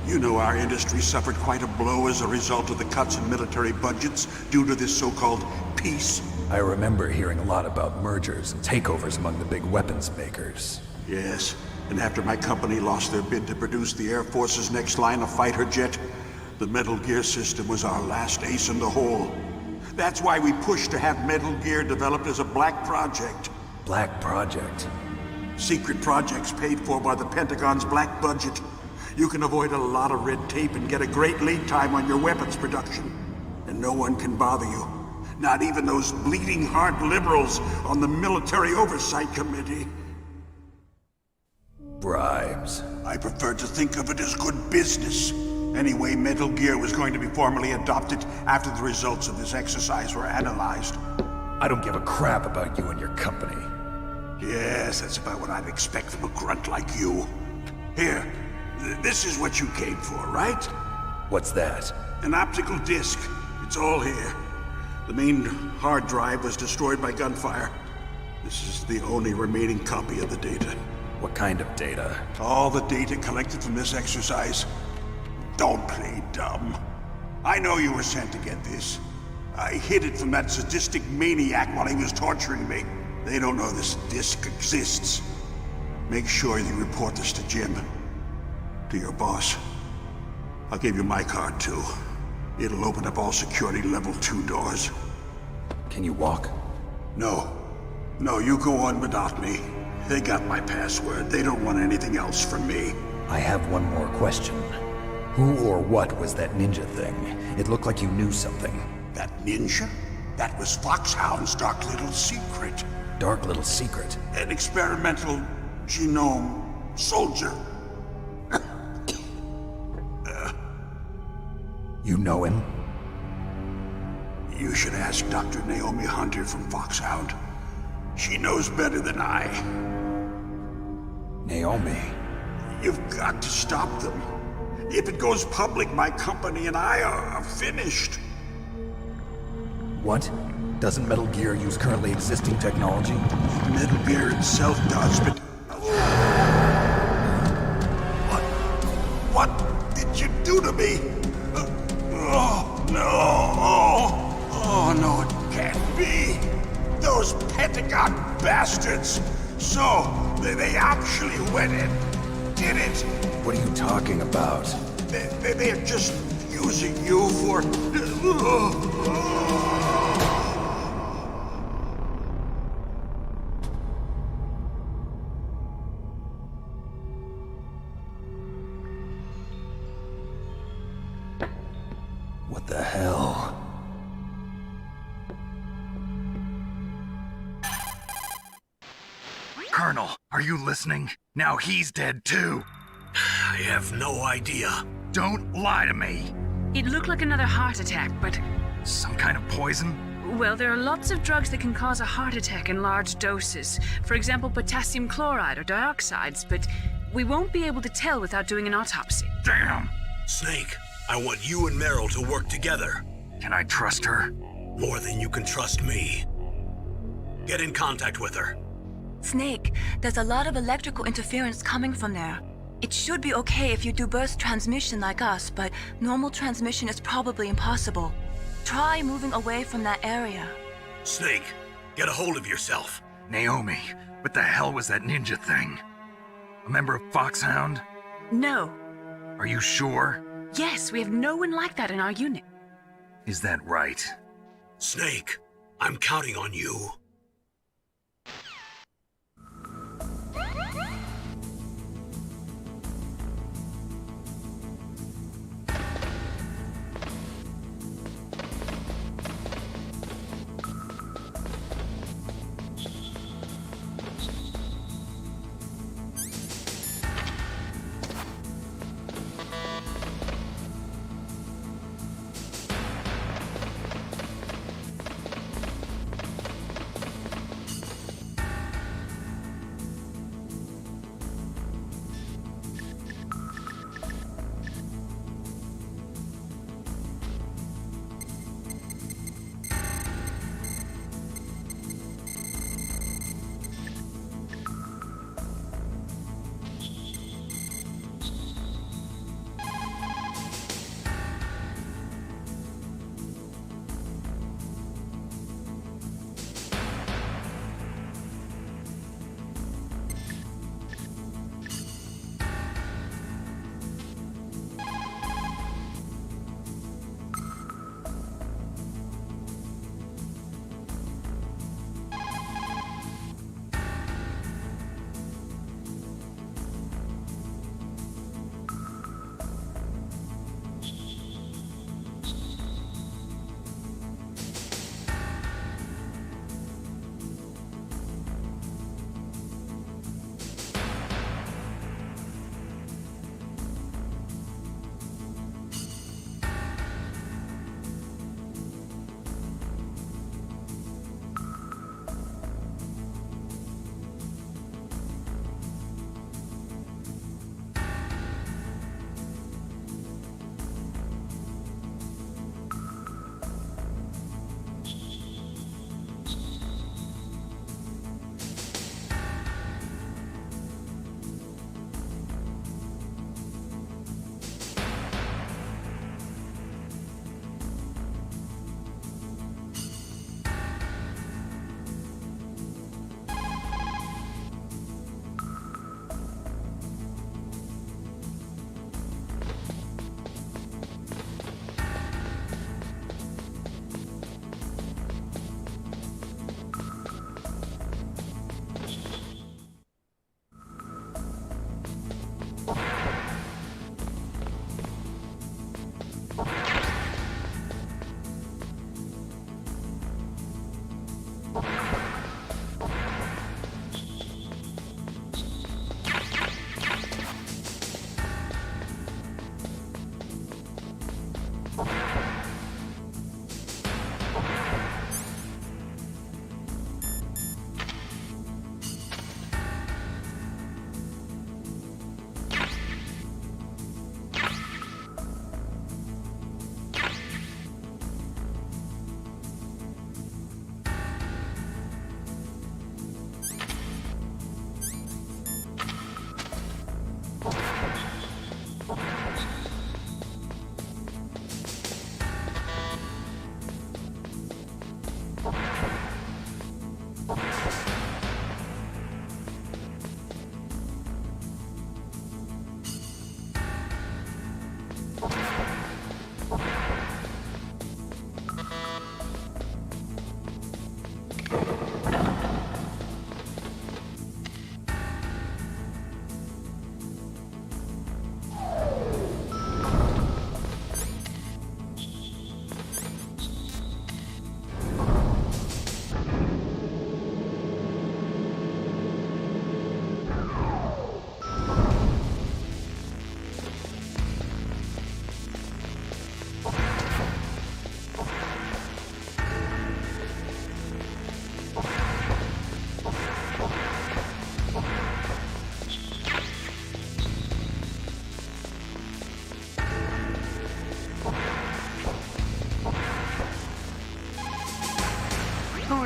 O: You know our industry suffered quite a blow as a result of the cuts in military budgets due to this so-called peace.
I: I remember hearing a lot about mergers and takeovers among the big weapons makers.
O: Yes, and after my company lost their bid to produce the Air Force's next line of fighter jet, the Metal Gear system was our last ace in the hole. That's why we pushed to have Metal Gear developed as a black project.
I: Black project?
O: Secret projects paid for by the Pentagon's black budget. You can avoid a lot of red tape and get a great lead time on your weapons production. And no one can bother you. Not even those bleeding heart liberals on the Military Oversight Committee.
I: Bribes.
O: I prefer to think of it as good business. Anyway, Metal Gear was going to be formally adopted after the results of this exercise were analyzed.
I: I don't give a crap about you and your company.
O: Yes, that's about what I'd expect from a grunt like you. Here, this is what you came for, right?
I: What's that?
O: An optical disc. It's all here. The main hard drive was destroyed by gunfire. This is the only remaining copy of the data.
I: What kind of data?
O: All the data collected from this exercise. Don't play dumb. I know you were sent to get this. I hid it from that sadistic maniac while he was torturing me. They don't know this disc exists. Make sure you report this to Jim. To your boss. I'll give you my card too. It'll open up all security level 2 doors.
I: Can you walk?
O: No. No, you go on without me. They got my password. They don't want anything else from me.
I: I have one more question. Who or what was that ninja thing? It looked like you knew something.
O: That ninja? That was Foxhound's dark little secret.
I: Dark little secret?
O: An experimental genome soldier.
I: You know him?
O: You should ask Dr. Naomi Hunter from Foxhound. She knows better than I.
I: Naomi?
O: You've got to stop them. If it goes public, my company and I are finished.
I: What? Doesn't Metal Gear use currently existing technology?
O: Metal Gear itself does, but... What did you do to me? Oh, no. Oh, no, it can't be. Those Pentagon bastards. So, they actually went and did it.
I: What are you talking about?
O: They're just using you for...
I: What the hell?
B: Colonel, are you listening? Now he's dead too.
A: I have no idea.
B: Don't lie to me.
E: It looked like another heart attack, but...
B: Some kind of poison?
E: Well, there are lots of drugs that can cause a heart attack in large doses. For example, potassium chloride or dioxides, but we won't be able to tell without doing an autopsy.
B: Damn!
A: Snake, I want you and Meryl to work together.
B: Can I trust her?
A: More than you can trust me. Get in contact with her.
D: Snake, there's a lot of electrical interference coming from there. It should be okay if you do burst transmission like us, but normal transmission is probably impossible. Try moving away from that area.
A: Snake, get a hold of yourself.
B: Naomi, what the hell was that ninja thing? A member of Foxhound?
E: No.
B: Are you sure?
E: Yes, we have no one like that in our unit.
B: Is that right?
A: Snake, I'm counting on you.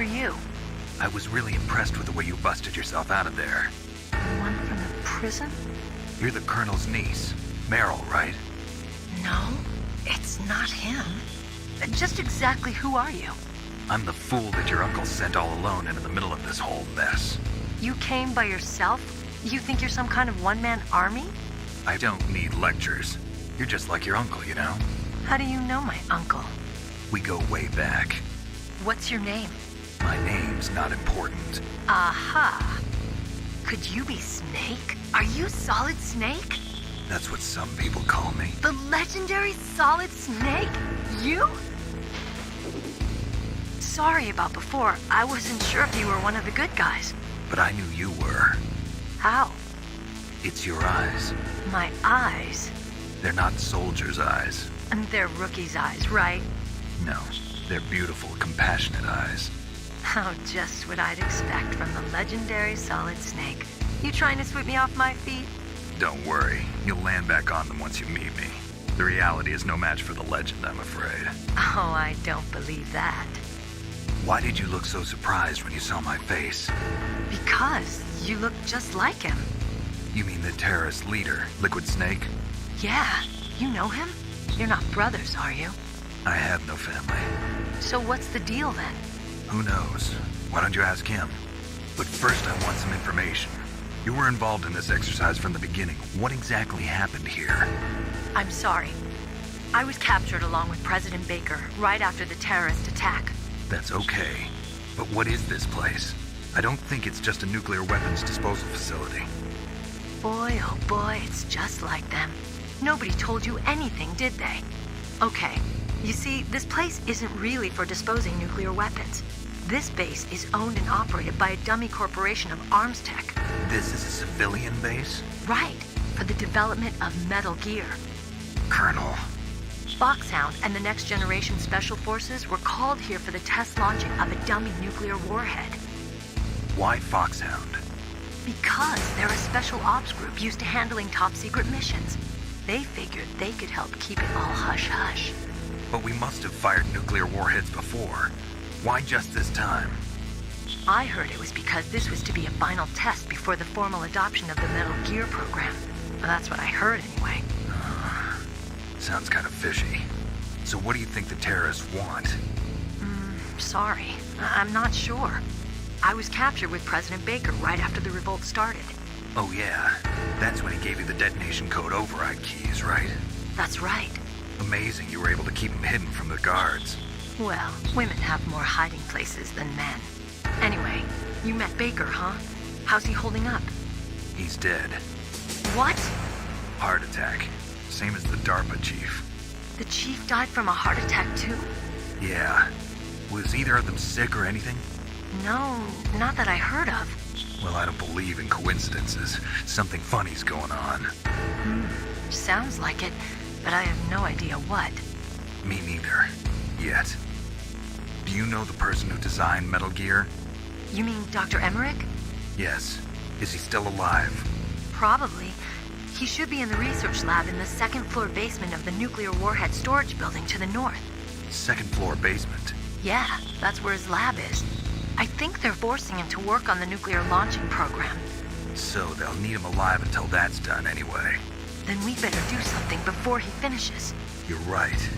E: you?
B: I was really impressed with the way you busted yourself out of there.
E: The one from the prison?
B: You're the Colonel's niece, Meryl, right?
E: No, it's not him. Just exactly who are you?
B: I'm the fool that your uncle sent all alone into the middle of this whole mess.
E: You came by yourself? You think you're some kind of one-man army?
B: I don't need lectures. You're just like your uncle, you know?
E: How do you know my uncle?
B: We go way back.
E: What's your name?
B: My name's not important.
E: Aha! Could you be Snake? Are you Solid Snake?
B: That's what some people call me.
E: The legendary Solid Snake? You? Sorry about before. I wasn't sure if you were one of the good guys.
B: But I knew you were.
E: How?
B: It's your eyes.
E: My eyes?
B: They're not soldiers' eyes.
E: And they're rookies' eyes, right?
B: No, they're beautiful, compassionate eyes.
E: Oh, just what I'd expect from the legendary Solid Snake. You trying to sweep me off my feet?
B: Don't worry, you'll land back on them once you meet me. The reality is no match for the legend, I'm afraid.
E: Oh, I don't believe that.
B: Why did you look so surprised when you saw my face?
E: Because you look just like him.
B: You mean the terrorist leader, Liquid Snake?
E: Yeah, you know him? You're not brothers, are you?
B: I have no family.
E: So what's the deal then?
B: Who knows? Why don't you ask him? But first I want some information. You were involved in this exercise from the beginning. What exactly happened here?
E: I'm sorry. I was captured along with President Baker right after the terrorist attack.
B: That's okay. But what is this place? I don't think it's just a nuclear weapons disposal facility.
E: Boy, oh boy, it's just like them. Nobody told you anything, did they? Okay, you see, this place isn't really for disposing nuclear weapons. This base is owned and operated by a dummy corporation of arms tech.
B: This is a civilian base?
E: Right, for the development of Metal Gear.
B: Colonel.
E: Foxhound and the Next Generation Special Forces were called here for the test launching of a dummy nuclear warhead.
B: Why Foxhound?
E: Because they're a special ops group used to handling top-secret missions. They figured they could help keep it all hush-hush.
B: But we must have fired nuclear warheads before. Why just this time?
E: I heard it was because this was to be a final test before the formal adoption of the Metal Gear program. Well, that's what I heard anyway.
B: Sounds kind of fishy. So what do you think the terrorists want?
E: Sorry. I'm not sure. I was captured with President Baker right after the revolt started.
B: Oh yeah, that's when he gave you the detonation code override keys, right?
E: That's right.
B: Amazing you were able to keep him hidden from the guards.
E: Well, women have more hiding places than men. Anyway, you met Baker, huh? How's he holding up?
B: He's dead.
E: What?
B: Heart attack. Same as the DARPA chief.
E: The chief died from a heart attack too?
B: Yeah. Was either of them sick or anything?
E: No, not that I heard of.
B: Well, I don't believe in coincidences. Something funny's going on.
E: Sounds like it, but I have no idea what.
B: Me neither. Yet. Do you know the person who designed Metal Gear?
E: You mean Dr. Emmerich?
B: Yes. Is he still alive?
E: Probably. He should be in the research lab in the second-floor basement of the nuclear warhead storage building to the north.
B: Second-floor basement?
E: Yeah, that's where his lab is. I think they're forcing him to work on the nuclear launching program.
B: So they'll need him alive until that's done anyway.
E: Then we better do something before he finishes.
B: You're right.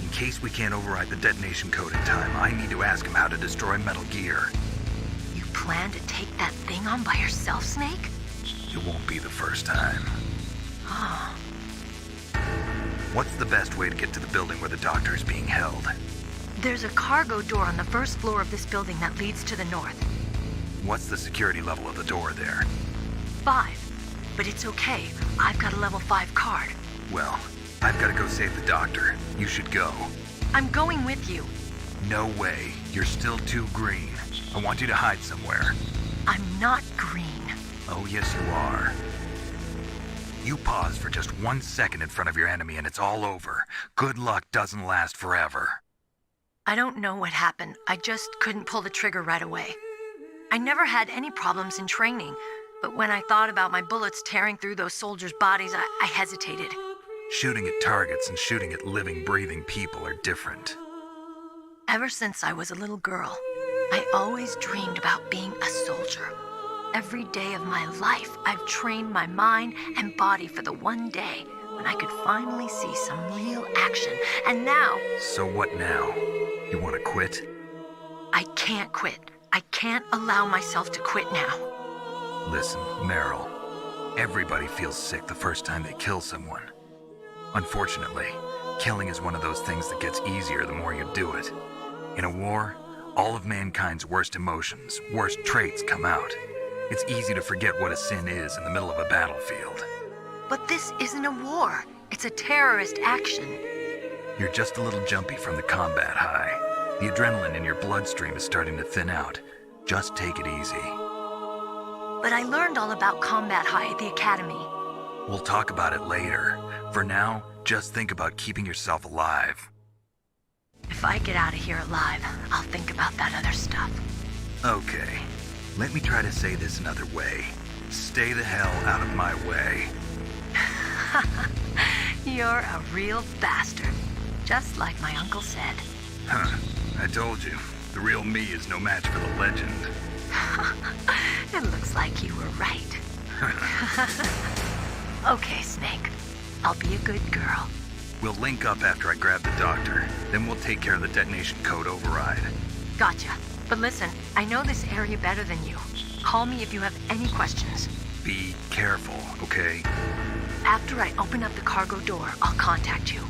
B: In case we can't override the detonation code in time, I need to ask him how to destroy Metal Gear.
E: You plan to take that thing on by yourself, Snake?
B: It won't be the first time.
E: Oh.
B: What's the best way to get to the building where the doctor is being held?
E: There's a cargo door on the first floor of this building that leads to the north.
B: What's the security level of the door there?
E: 5. But it's okay. I've got a level 5 card.
B: Well, I've got to go save the doctor. You should go.
E: I'm going with you.
B: No way. You're still too green. I want you to hide somewhere.
E: I'm not green.
B: Oh, yes you are. You pause for just 1 second in front of your enemy and it's all over. Good luck doesn't last forever.
E: I don't know what happened. I just couldn't pull the trigger right away. I never had any problems in training, but when I thought about my bullets tearing through those soldiers' bodies, I hesitated.
B: Shooting at targets and shooting at living, breathing people are different.
E: Ever since I was a little girl, I always dreamed about being a soldier. Every day of my life, I've trained my mind and body for the one day when I could finally see some real action. And now...
B: So what now? You want to quit?
E: I can't quit. I can't allow myself to quit now.
B: Listen, Meryl. Everybody feels sick the first time they kill someone. Unfortunately, killing is one of those things that gets easier the more you do it. In a war, all of mankind's worst emotions, worst traits come out. It's easy to forget what a sin is in the middle of a battlefield.
E: But this isn't a war. It's a terrorist action.
B: You're just a little jumpy from the combat high. The adrenaline in your bloodstream is starting to thin out. Just take it easy.
E: But I learned all about combat high at the academy.
B: We'll talk about it later. For now, just think about keeping yourself alive.
E: If I get out of here alive, I'll think about that other stuff.
B: Okay. Let me try to say this another way. Stay the hell out of my way.
E: You're a real bastard. Just like my uncle said.
B: Huh. I told you. The real me is no match for the legend.
E: It looks like you were right. Okay, Snake. I'll be a good girl.
B: We'll link up after I grab the doctor. Then we'll take care of the detonation code override.
E: Gotcha. But listen, I know this area better than you. Call me if you have any questions.
B: Be careful, okay?
E: After I open up the cargo door, I'll contact you.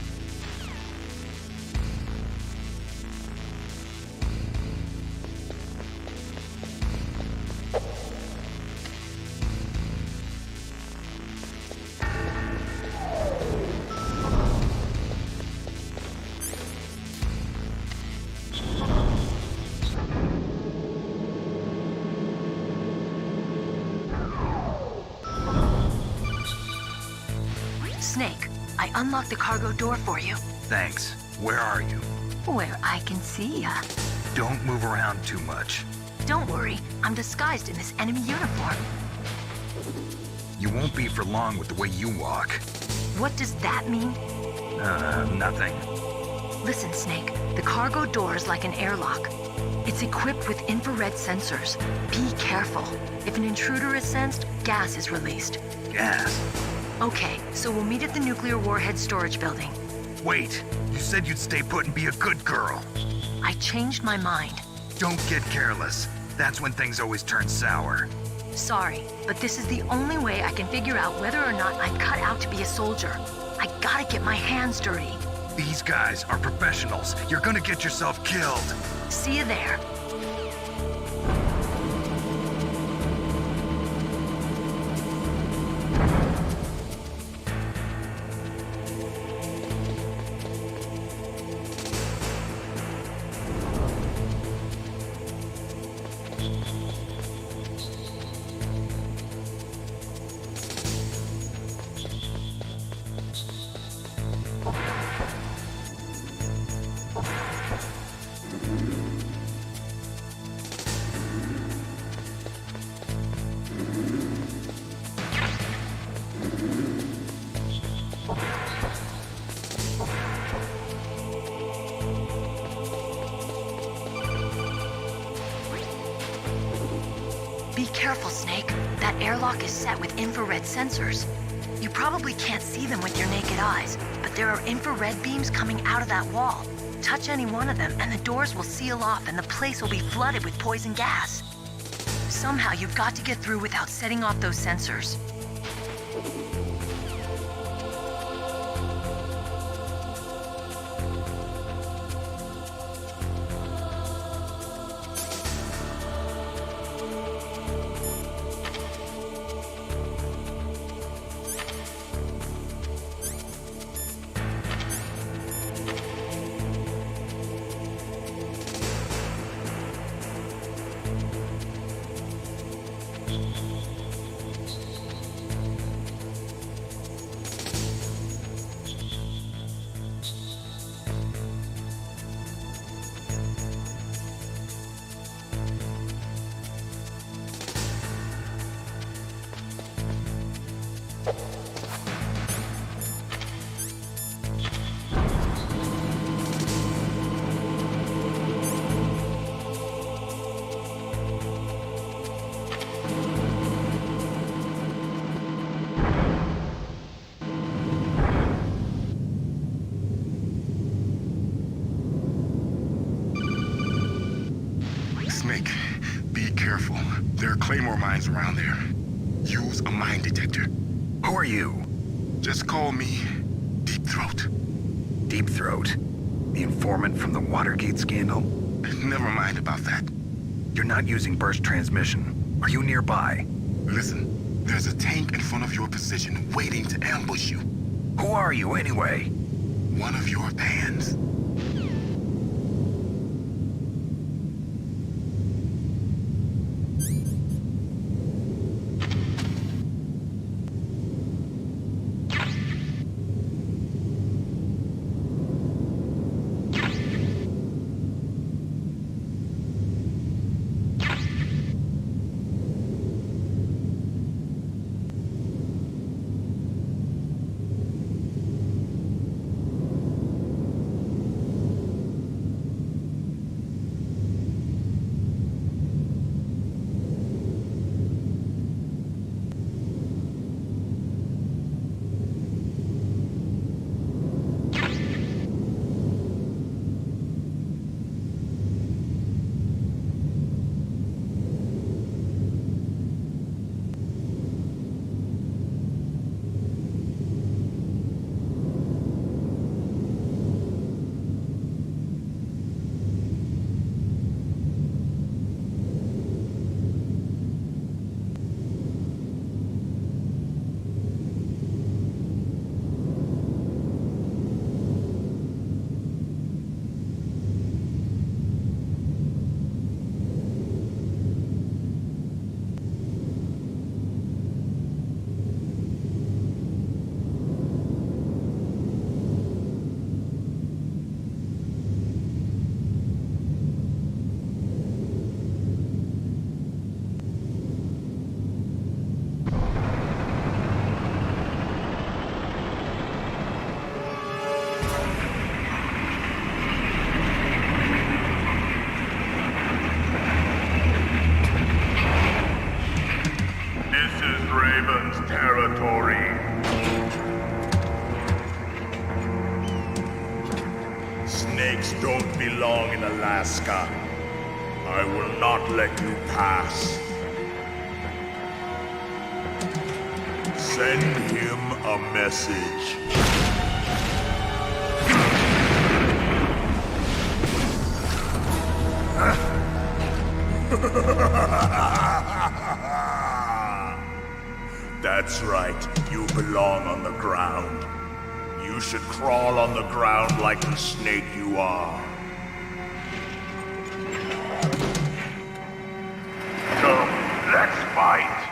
E: Snake, I unlocked the cargo door for you.
B: Thanks. Where are you?
E: Where I can see ya.
B: Don't move around too much.
E: Don't worry, I'm disguised in this enemy uniform.
B: You won't be for long with the way you walk.
E: What does that mean?
B: Nothing.
E: Listen, Snake, the cargo door is like an airlock. It's equipped with infrared sensors. Be careful. If an intruder is sensed, gas is released.
B: Gas?
E: Okay, so we'll meet at the nuclear warhead storage building.
B: Wait, you said you'd stay put and be a good girl.
E: I changed my mind.
B: Don't get careless. That's when things always turn sour.
E: Sorry, but this is the only way I can figure out whether or not I'm cut out to be a soldier. I gotta get my hands dirty.
B: These guys are professionals. You're gonna get yourself killed.
E: See you there. Be careful, Snake. That airlock is set with infrared sensors. You probably can't see them with your naked eyes, but there are infrared beams coming out of that wall. Touch any one of them and the doors will seal off and the place will be flooded with poison gas. Somehow you've got to get through without setting off those sensors.
J: There are claymore mines around there. Use a mine detector.
B: Who are you?
J: Just call me Deep Throat.
B: Deep Throat? The informant from the Watergate scandal?
J: Never mind about that.
B: You're not using burst transmission. Are you nearby?
J: Listen, there's a tank in front of your position waiting to ambush you.
B: Who are you anyway?
J: One of your fans.
P: Snakes don't belong in Alaska. I will not let you pass. Send him a message. That's right, you belong on the ground. You should crawl on the ground like the snake you are. Come, let's fight!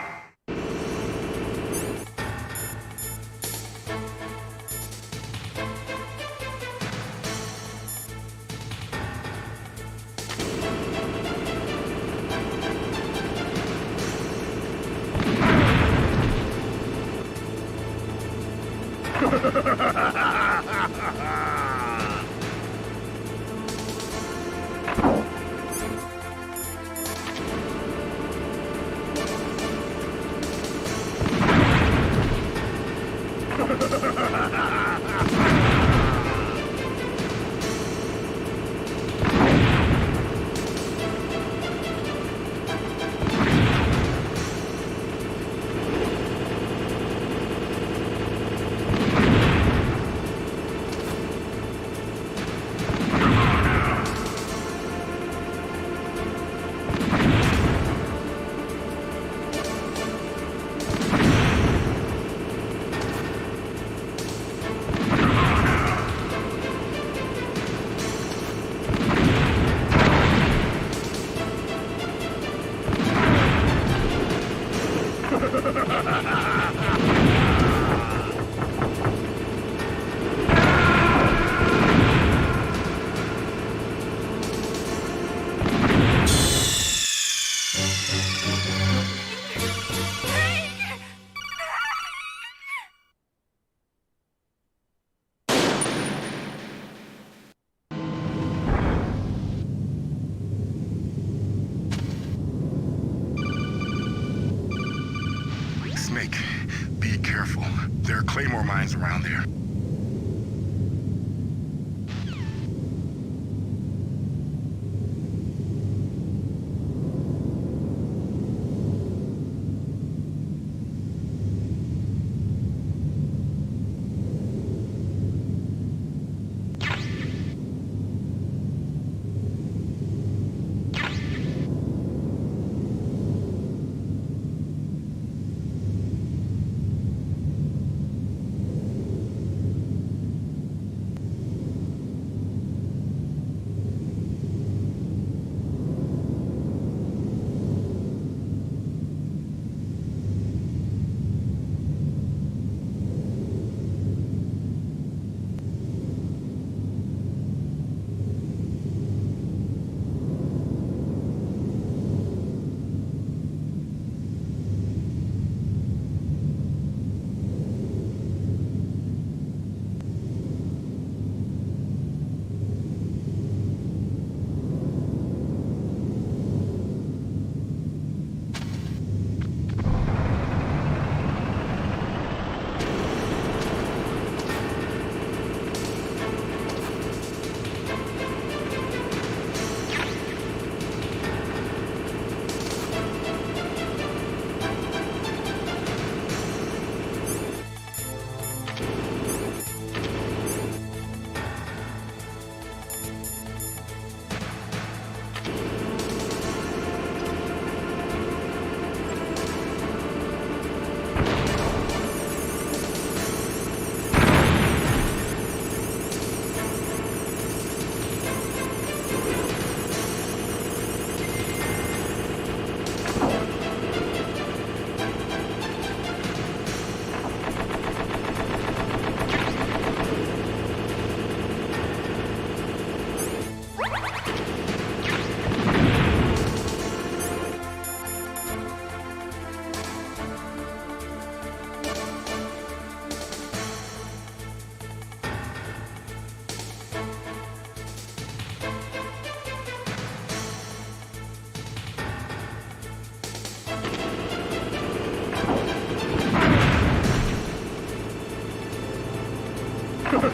J: Snake, be careful. There are claymore mines around there.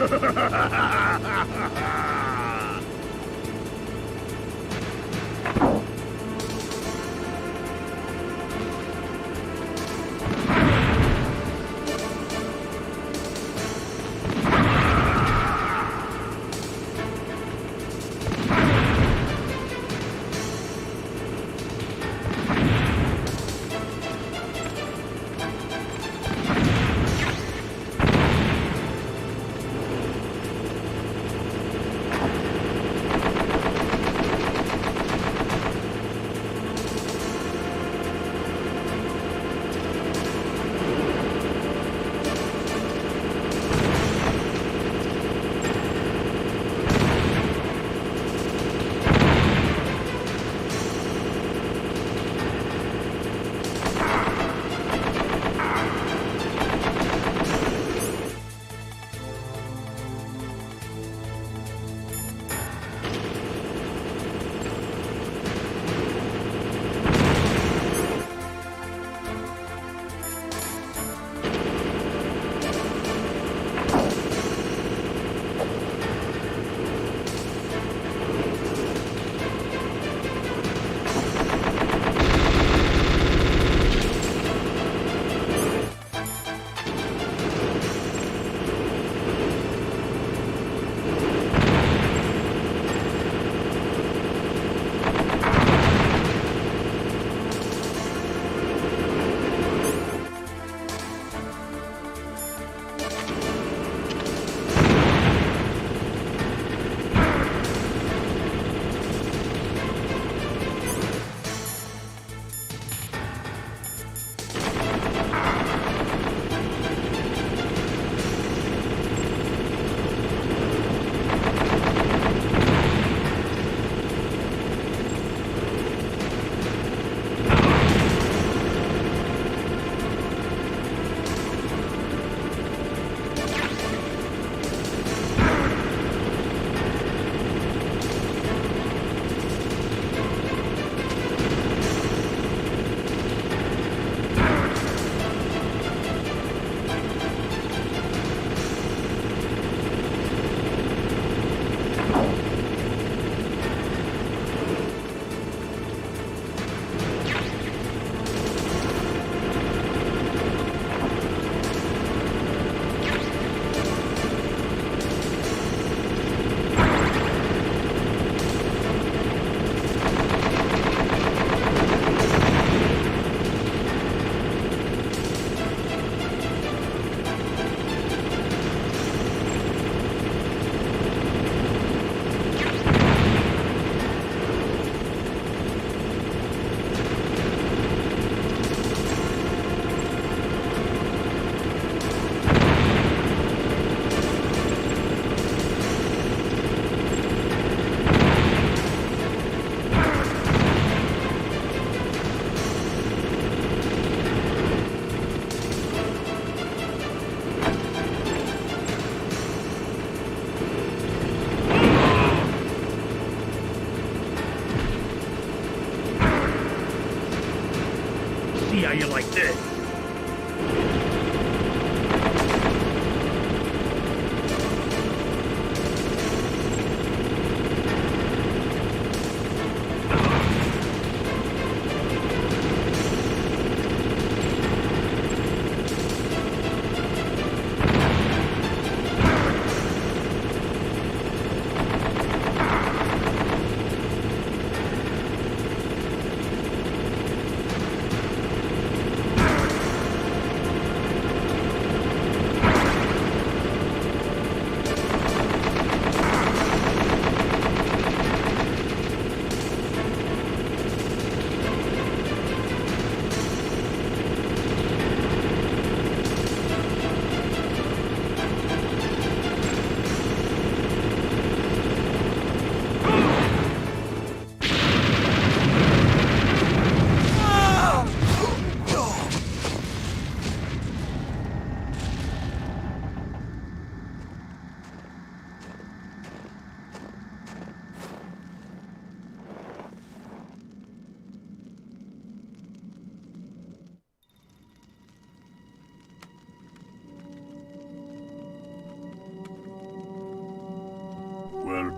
Q: See how you like this.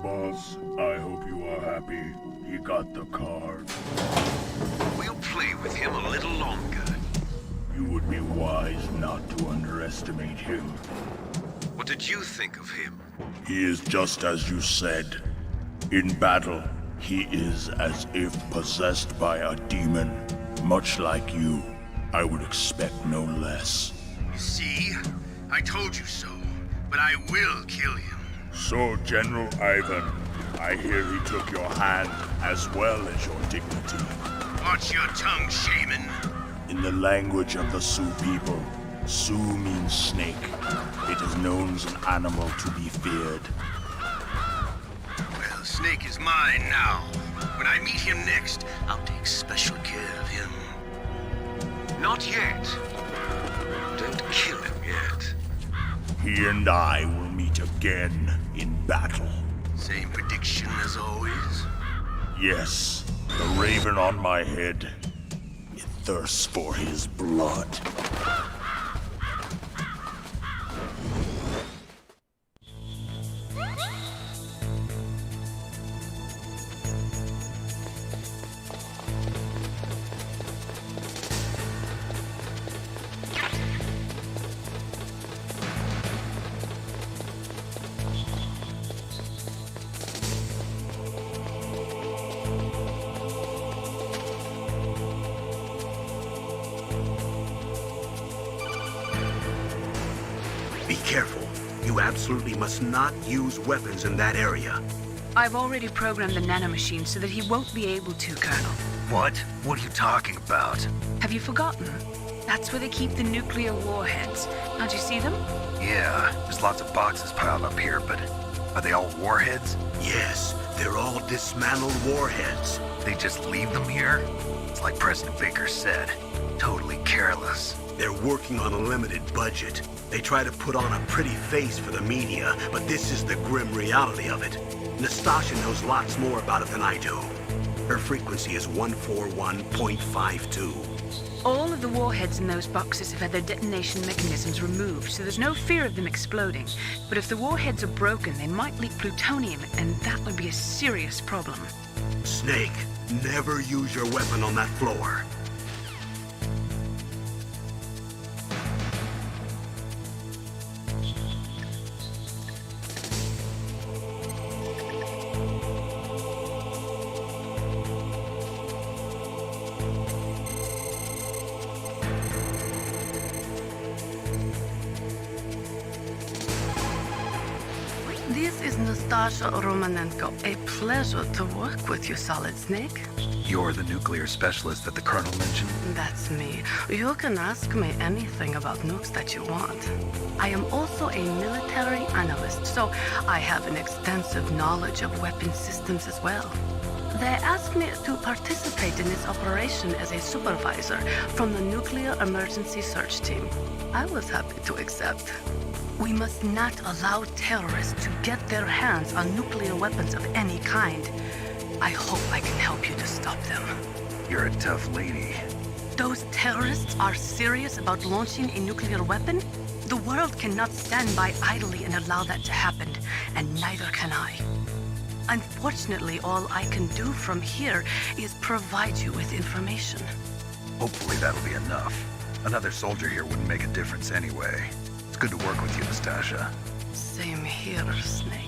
P: boss. I hope you are happy. He got the card.
C: We'll play with him a little longer.
P: You would be wise not to underestimate him.
C: What did you think of him?
P: He is just as you said. In battle, he is as if possessed by a demon. Much like you, I would expect no less.
M: See? I told you so. But I will kill him.
P: So, General Ivan, I hear he took your hand as well as your dignity.
M: Watch your tongue, shaman.
P: In the language of the Sioux people, Sioux means snake. It is known as an animal to be feared.
M: Well, Snake is mine now. When I meet him next, I'll take special care of him.
C: Not yet. Don't kill him yet.
P: He and I will meet again in battle.
M: Same prediction as always?
P: Yes, the raven on my head. It thirsts for his blood.
A: Be careful. You absolutely must not use weapons in that area.
D: I've already programmed the nanomachine so that he won't be able to, Colonel.
B: What? What are you talking about?
D: Have you forgotten? That's where they keep the nuclear warheads. Don't you see them?
B: Yeah, there's lots of boxes piled up here, but are they all warheads?
A: Yes, they're all dismantled warheads.
B: They just leave them here? It's like President Baker said, totally careless.
A: They're working on a limited budget. They try to put on a pretty face for the media, but this is the grim reality of it. Nastasha knows lots more about it than I do. Her frequency is 141.52.
D: All of the warheads in those boxes have had their detonation mechanisms removed, so there's no fear of them exploding. But if the warheads are broken, they might leak plutonium, and that would be a serious problem.
A: Snake, never use your weapon on that floor.
E: This is Nastasha Romanenko. A pleasure to work with you, Solid Snake.
B: You're the nuclear specialist that the Colonel mentioned?
E: That's me. You can ask me anything about nukes that you want. I am also a military analyst, so I have an extensive knowledge of weapon systems as well. They asked me to participate in this operation as a supervisor from the Nuclear Emergency Search Team. I was happy to accept. We must not allow terrorists to get their hands on nuclear weapons of any kind. I hope I can help you to stop them.
B: You're a tough lady.
E: Those terrorists are serious about launching a nuclear weapon? The world cannot stand by idly and allow that to happen, and neither can I. Unfortunately, all I can do from here is provide you with information.
B: Hopefully that'll be enough. Another soldier here wouldn't make a difference anyway. It's good to work with you, Nastasha.
E: Same here, Snake.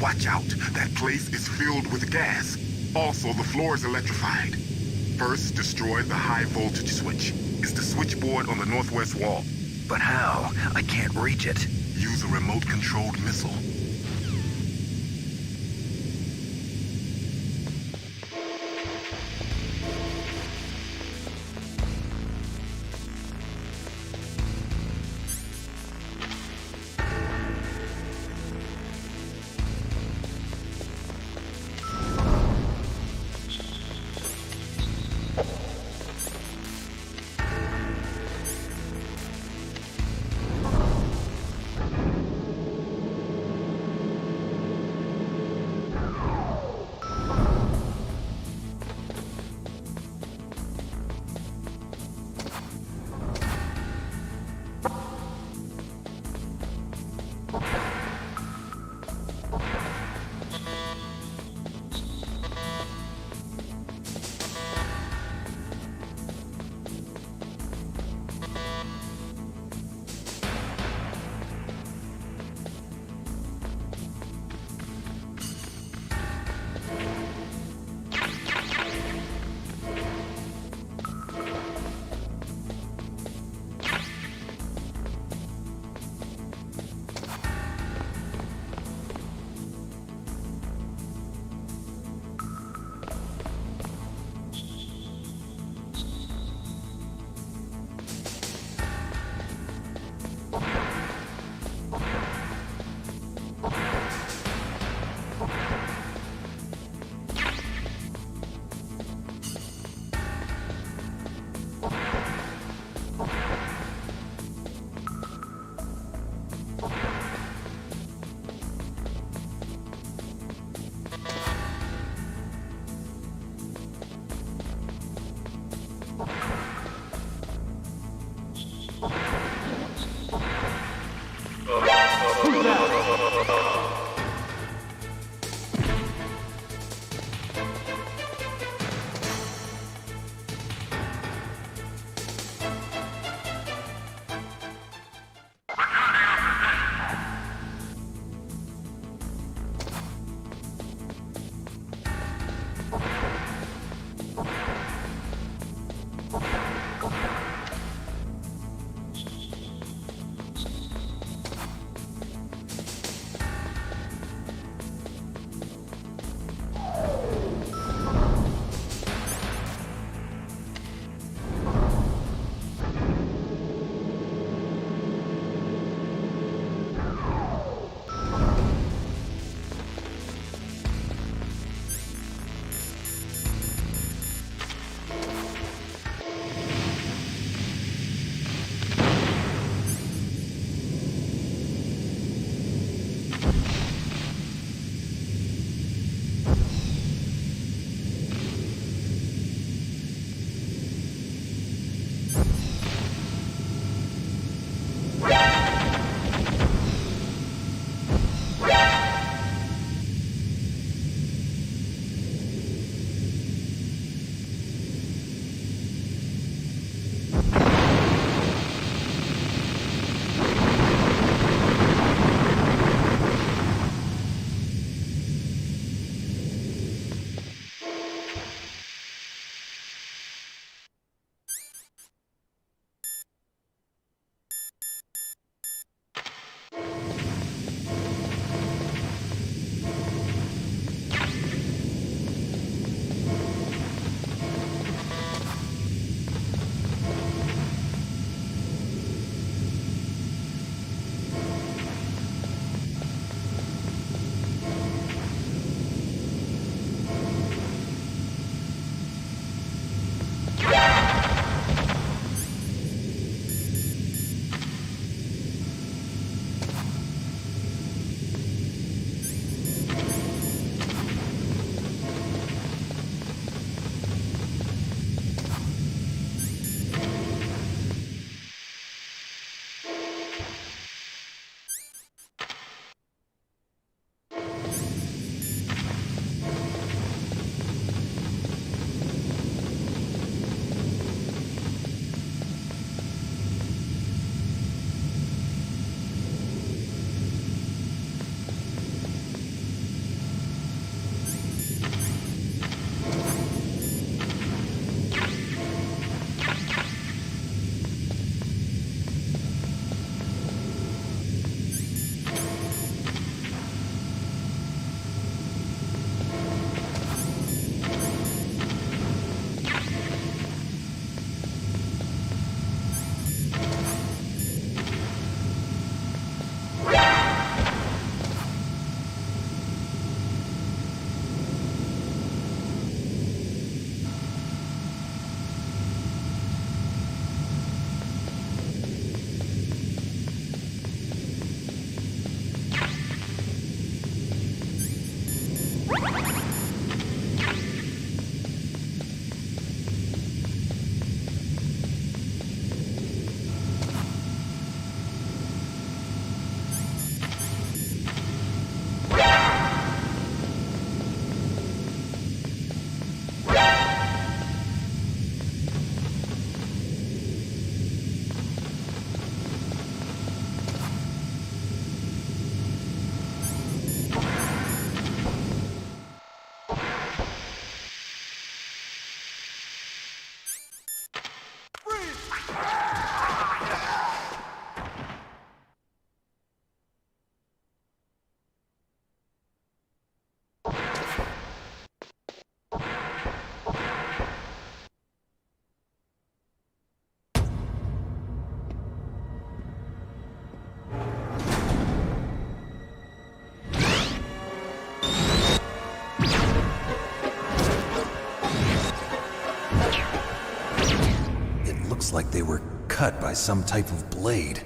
J: watch out. That place is filled with gas. Also, the floor is electrified. First, destroy the high voltage switch. It's the switchboard on the northwest wall.
B: But how? I can't reach it.
J: Use a remote-controlled missile.
B: Looks like they were cut by some type of blade.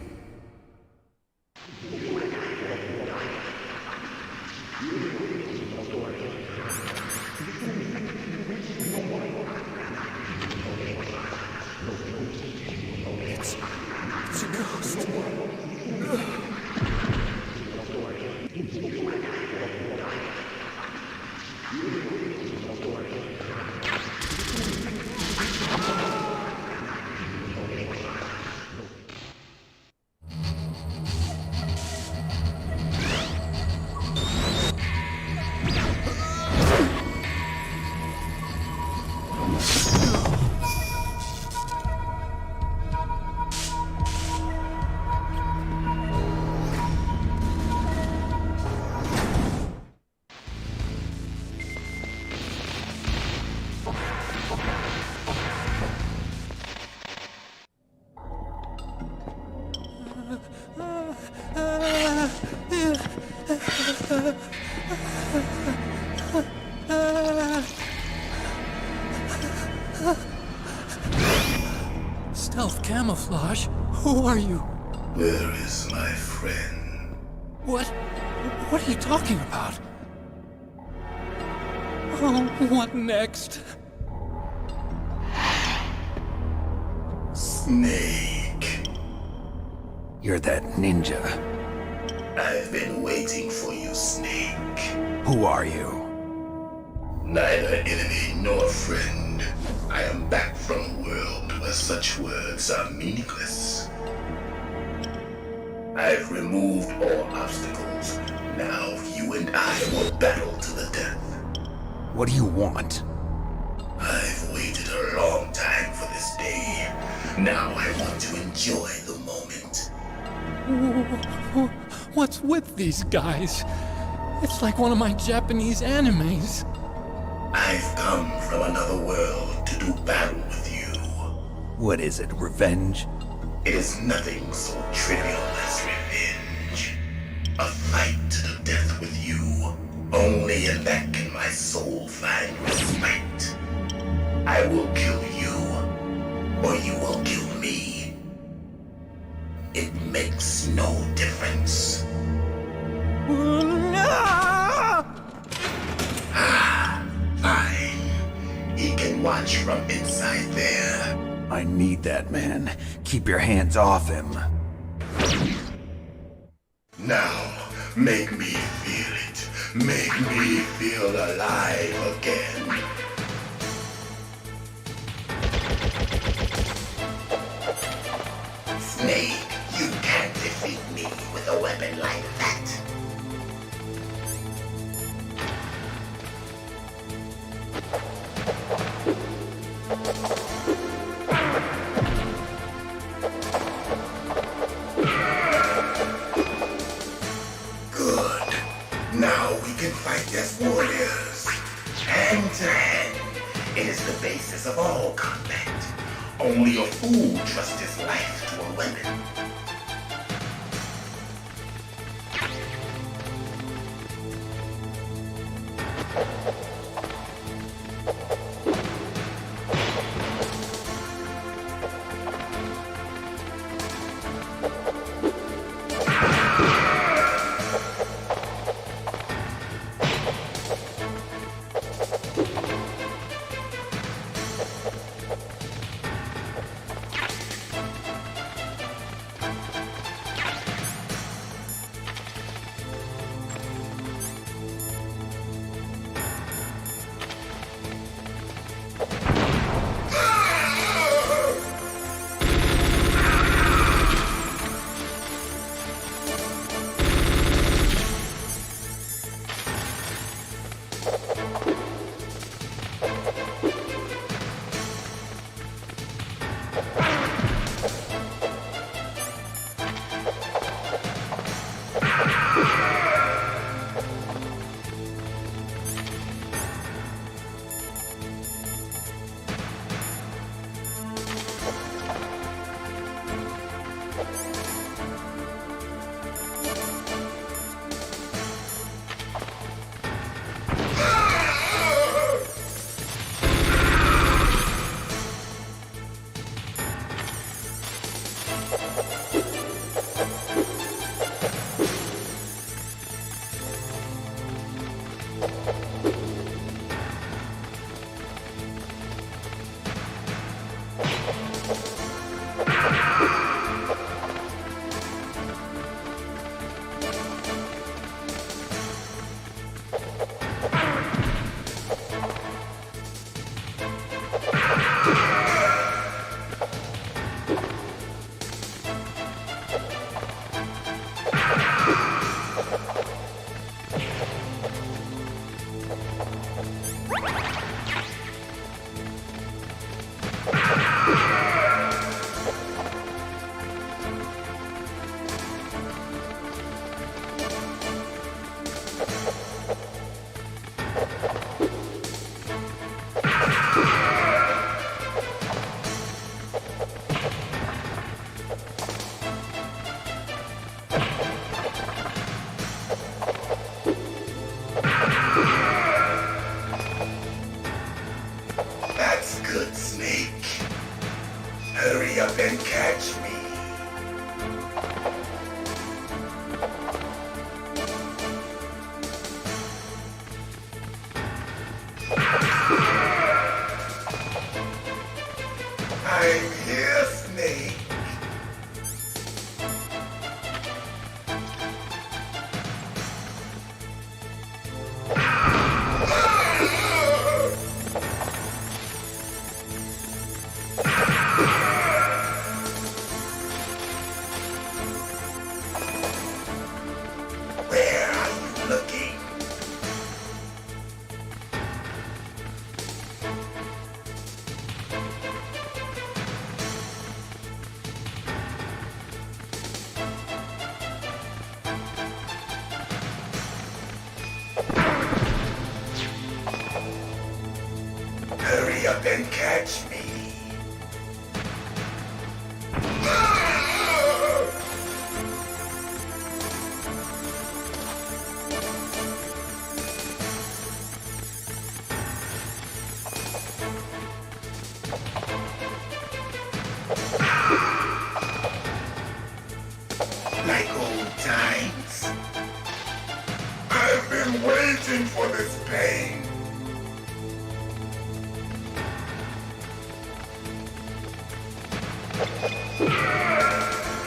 K: It's a ghost.
R: Stealth camouflage? Who are you?
M: Where is my friend?
R: What are you talking about? Oh, what next?
M: Snake.
B: You're that ninja.
M: I've been waiting for you, Snake.
B: Who are you?
M: Neither enemy nor friend. I am back from a world where such words are meaningless. I've removed all obstacles. Now you and I will battle to the death.
B: What do you want?
M: I've waited a long time for this day. Now I want to enjoy the moment.
R: What's with these guys? It's like one of my Japanese animes.
M: I've come from another world to do battle with you.
B: What is it, revenge?
M: It is nothing so trivial as revenge. A fight to the death with you. Only in that can my soul find respite. I will kill you, or you will kill me. It makes no difference. Fine. He can watch from inside there.
B: I need that man. Keep your hands off him.
M: Now, make me feel it. Make me feel alive again. Snake, you can't defeat me with a weapon like that. Good. Now we can fight as warriors. Hand to hand. It is the basis of all combat. Only a fool trusts his life to a weapon. That's good, Snake. Hurry up and catch me. I'm here, Snake. Where are you looking? Hurry up and catch me. Like old times. I've been waiting for this pain.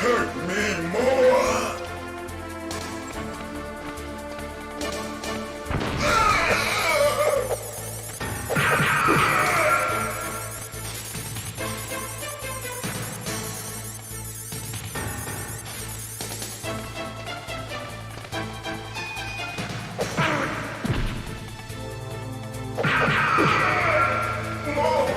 M: Hurt me more. More.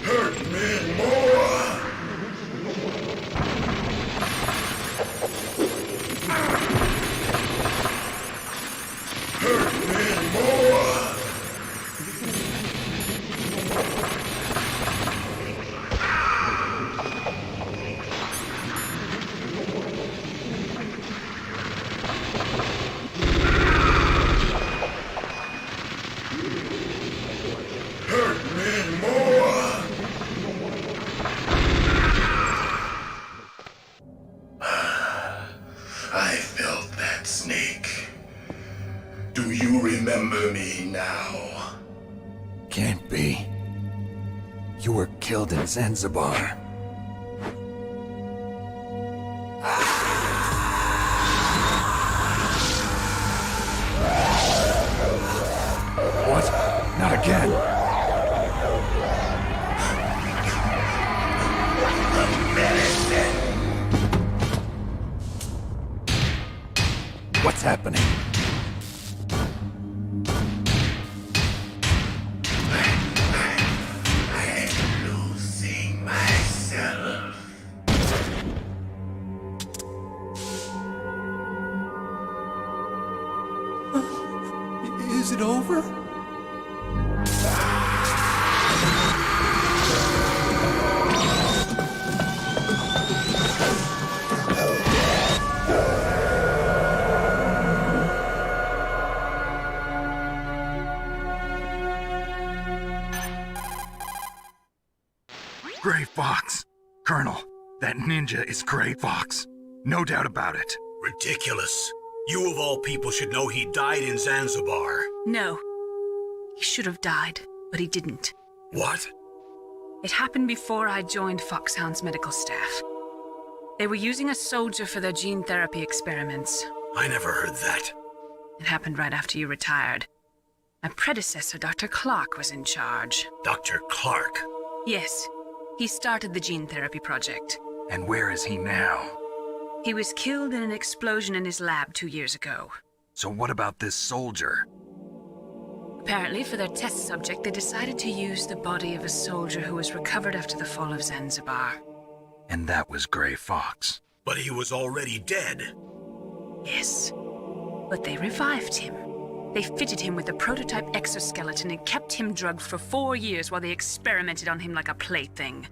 M: Hurt me more. Hurt me more. Hurt me more. I felt that, Snake. Do you remember me now?
I: Can't be. You were killed in Zanzibar. What? Not again. What's happening?
M: I'm losing myself.
R: Is it over?
B: Gray Fox. Colonel, that ninja is Gray Fox. No doubt about it.
A: Ridiculous. You of all people should know he died in Zanzibar.
S: No. He should have died, but he didn't.
A: What?
S: It happened before I joined Foxhound's medical staff. They were using a soldier for their gene therapy experiments.
A: I never heard that.
S: It happened right after you retired. My predecessor, Dr. Clark, was in charge.
A: Dr. Clark?
S: Yes. He started the gene therapy project.
B: And where is he now?
S: He was killed in an explosion in his lab 2 years ago.
B: So what about this soldier?
S: Apparently, for their test subject, they decided to use the body of a soldier who was recovered after the fall of Zanzibar.
B: And that was Gray Fox.
A: But he was already dead.
S: Yes. But they revived him. They fitted him with a prototype exoskeleton and kept him drugged for 4 years while they experimented on him like a plaything.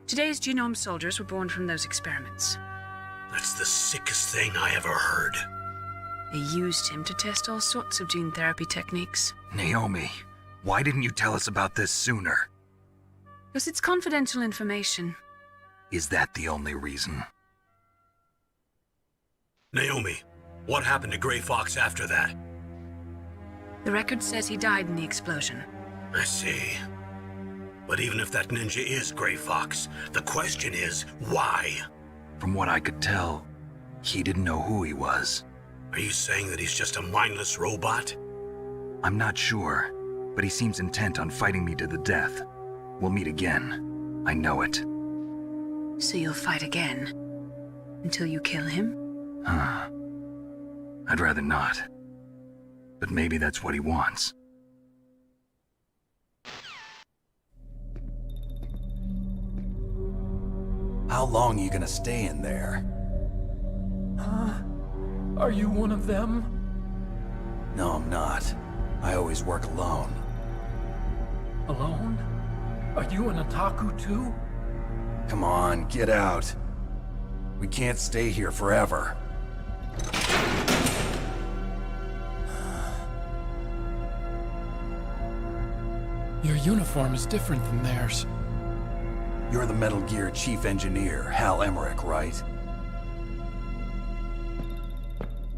S: Today's genome soldiers were born from those experiments.
A: That's the sickest thing I ever heard.
S: They used him to test all sorts of gene therapy techniques.
B: Naomi, why didn't you tell us about this sooner?
S: Because it's confidential information.
B: Is that the only reason?
A: Naomi, what happened to Gray Fox after that?
S: The record says he died in the explosion.
A: I see. But even if that ninja is Gray Fox, the question is, why?
B: From what I could tell, he didn't know who he was.
A: Are you saying that he's just a mindless robot?
B: I'm not sure, but he seems intent on fighting me to the death. We'll meet again. I know it.
S: So you'll fight again? Until you kill him?
B: I'd rather not. But maybe that's what he wants.
I: How long are you gonna stay in there?
R: Are you one of them?
I: No, I'm not. I always work alone.
R: Alone? Are you an otaku too?
I: Come on, get out. We can't stay here forever.
R: Your uniform is different than theirs.
I: You're the Metal Gear Chief Engineer, Hal Emmerich, right?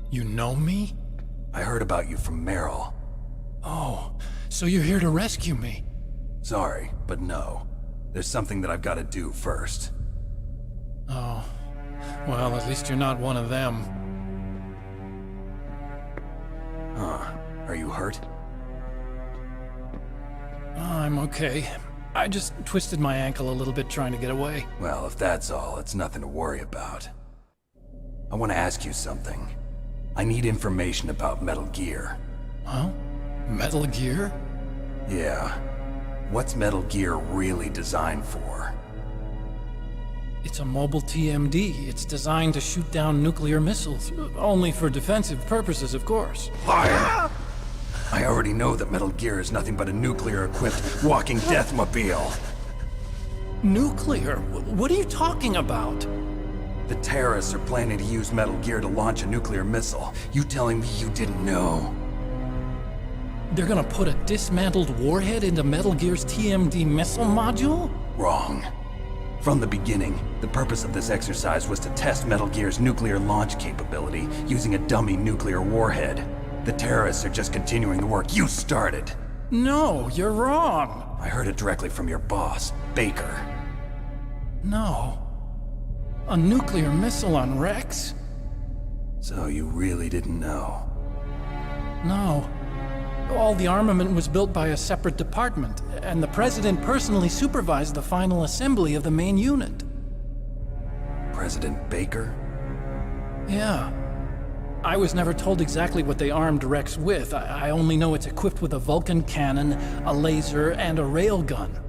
R: You know me?
I: I heard about you from Meryl.
R: Oh, so you're here to rescue me?
I: Sorry, but no. There's something that I've got to do first.
R: Oh. Well, at least you're not one of them.
I: Huh. Are you hurt?
R: I'm okay. I just twisted my ankle a little bit trying to get away.
I: Well, if that's all, it's nothing to worry about. I want to ask you something. I need information about Metal Gear.
R: Huh? Metal Gear?
I: Yeah. What's Metal Gear really designed for?
R: It's a mobile TMD. It's designed to shoot down nuclear missiles. Only for defensive purposes, of course.
I: Liar! I already know that Metal Gear is nothing but a nuclear-equipped walking deathmobile.
R: Nuclear? What are you talking about?
I: The terrorists are planning to use Metal Gear to launch a nuclear missile. You telling me you didn't know?
R: They're gonna put a dismantled warhead into Metal Gear's TMD missile module?
I: Wrong. From the beginning, the purpose of this exercise was to test Metal Gear's nuclear launch capability using a dummy nuclear warhead. The terrorists are just continuing the work you started.
R: No, you're wrong.
I: I heard it directly from your boss, Baker.
R: No. A nuclear missile on Rex?
I: So you really didn't know?
R: No. All the armament was built by a separate department, and the President personally supervised the final assembly of the main unit.
I: President Baker?
R: Yeah. I was never told exactly what they armed Rex with. I only know it's equipped with a Vulcan cannon, a laser, and a railgun.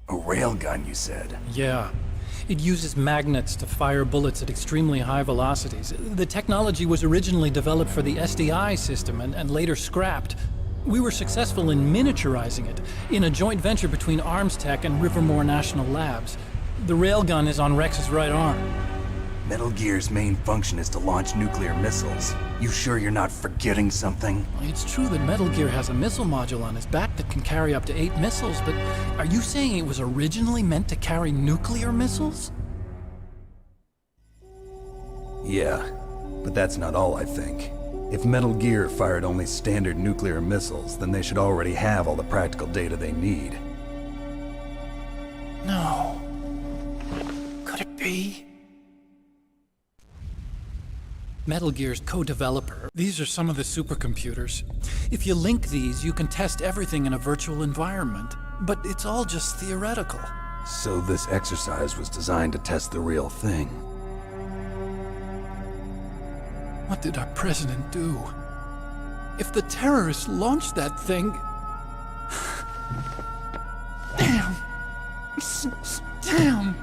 I: A railgun, you said?
R: Yeah. It uses magnets to fire bullets at extremely high velocities. The technology was originally developed for the SDI system and later scrapped. We were successful in miniaturizing it in a joint venture between Arms Tech and Rivermore National Labs. The railgun is on Rex's right arm.
I: Metal Gear's main function is to launch nuclear missiles. You sure you're not forgetting something?
R: It's true that Metal Gear has a missile module on his back that can carry up to 8 missiles, but are you saying it was originally meant to carry nuclear missiles?
I: Yeah, but that's not all I think. If Metal Gear fired only standard nuclear missiles, then they should already have all the practical data they need.
R: No. Could it be? Metal Gear's co-developer. These are some of the supercomputers. If you link these, you can test everything in a virtual environment. But it's all just theoretical.
I: So this exercise was designed to test the real thing.
R: What did our president do? If the terrorists launched that thing... Damn! Damn!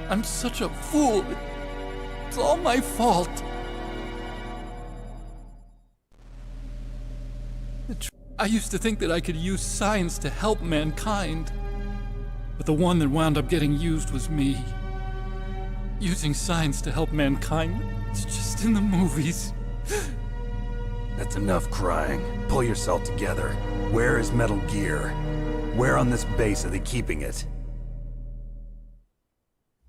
R: I'm such a fool. It's all my fault. I used to think that I could use science to help mankind. But the one that wound up getting used was me. Using science to help mankind, it's just in the movies.
I: That's enough crying. Pull yourself together. Where is Metal Gear? Where on this base are they keeping it?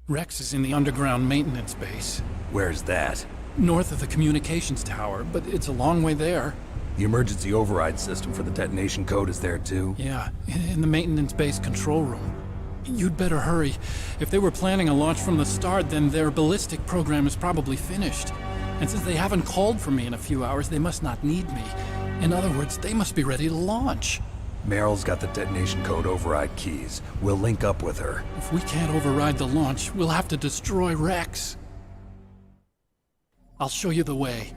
R: Rex is in the underground maintenance base.
I: Where's that?
R: North of the communications tower, but it's a long way there.
I: The emergency override system for the detonation code is there too?
R: Yeah, in the maintenance base control room. You'd better hurry. If they were planning a launch from the start, then their ballistic program is probably finished. And since they haven't called for me in a few hours, they must not need me. In other words, they must be ready to launch.
I: Meryl's got the detonation code override keys. We'll link up with her.
R: If we can't override the launch, we'll have to destroy Rex. I'll show you the way.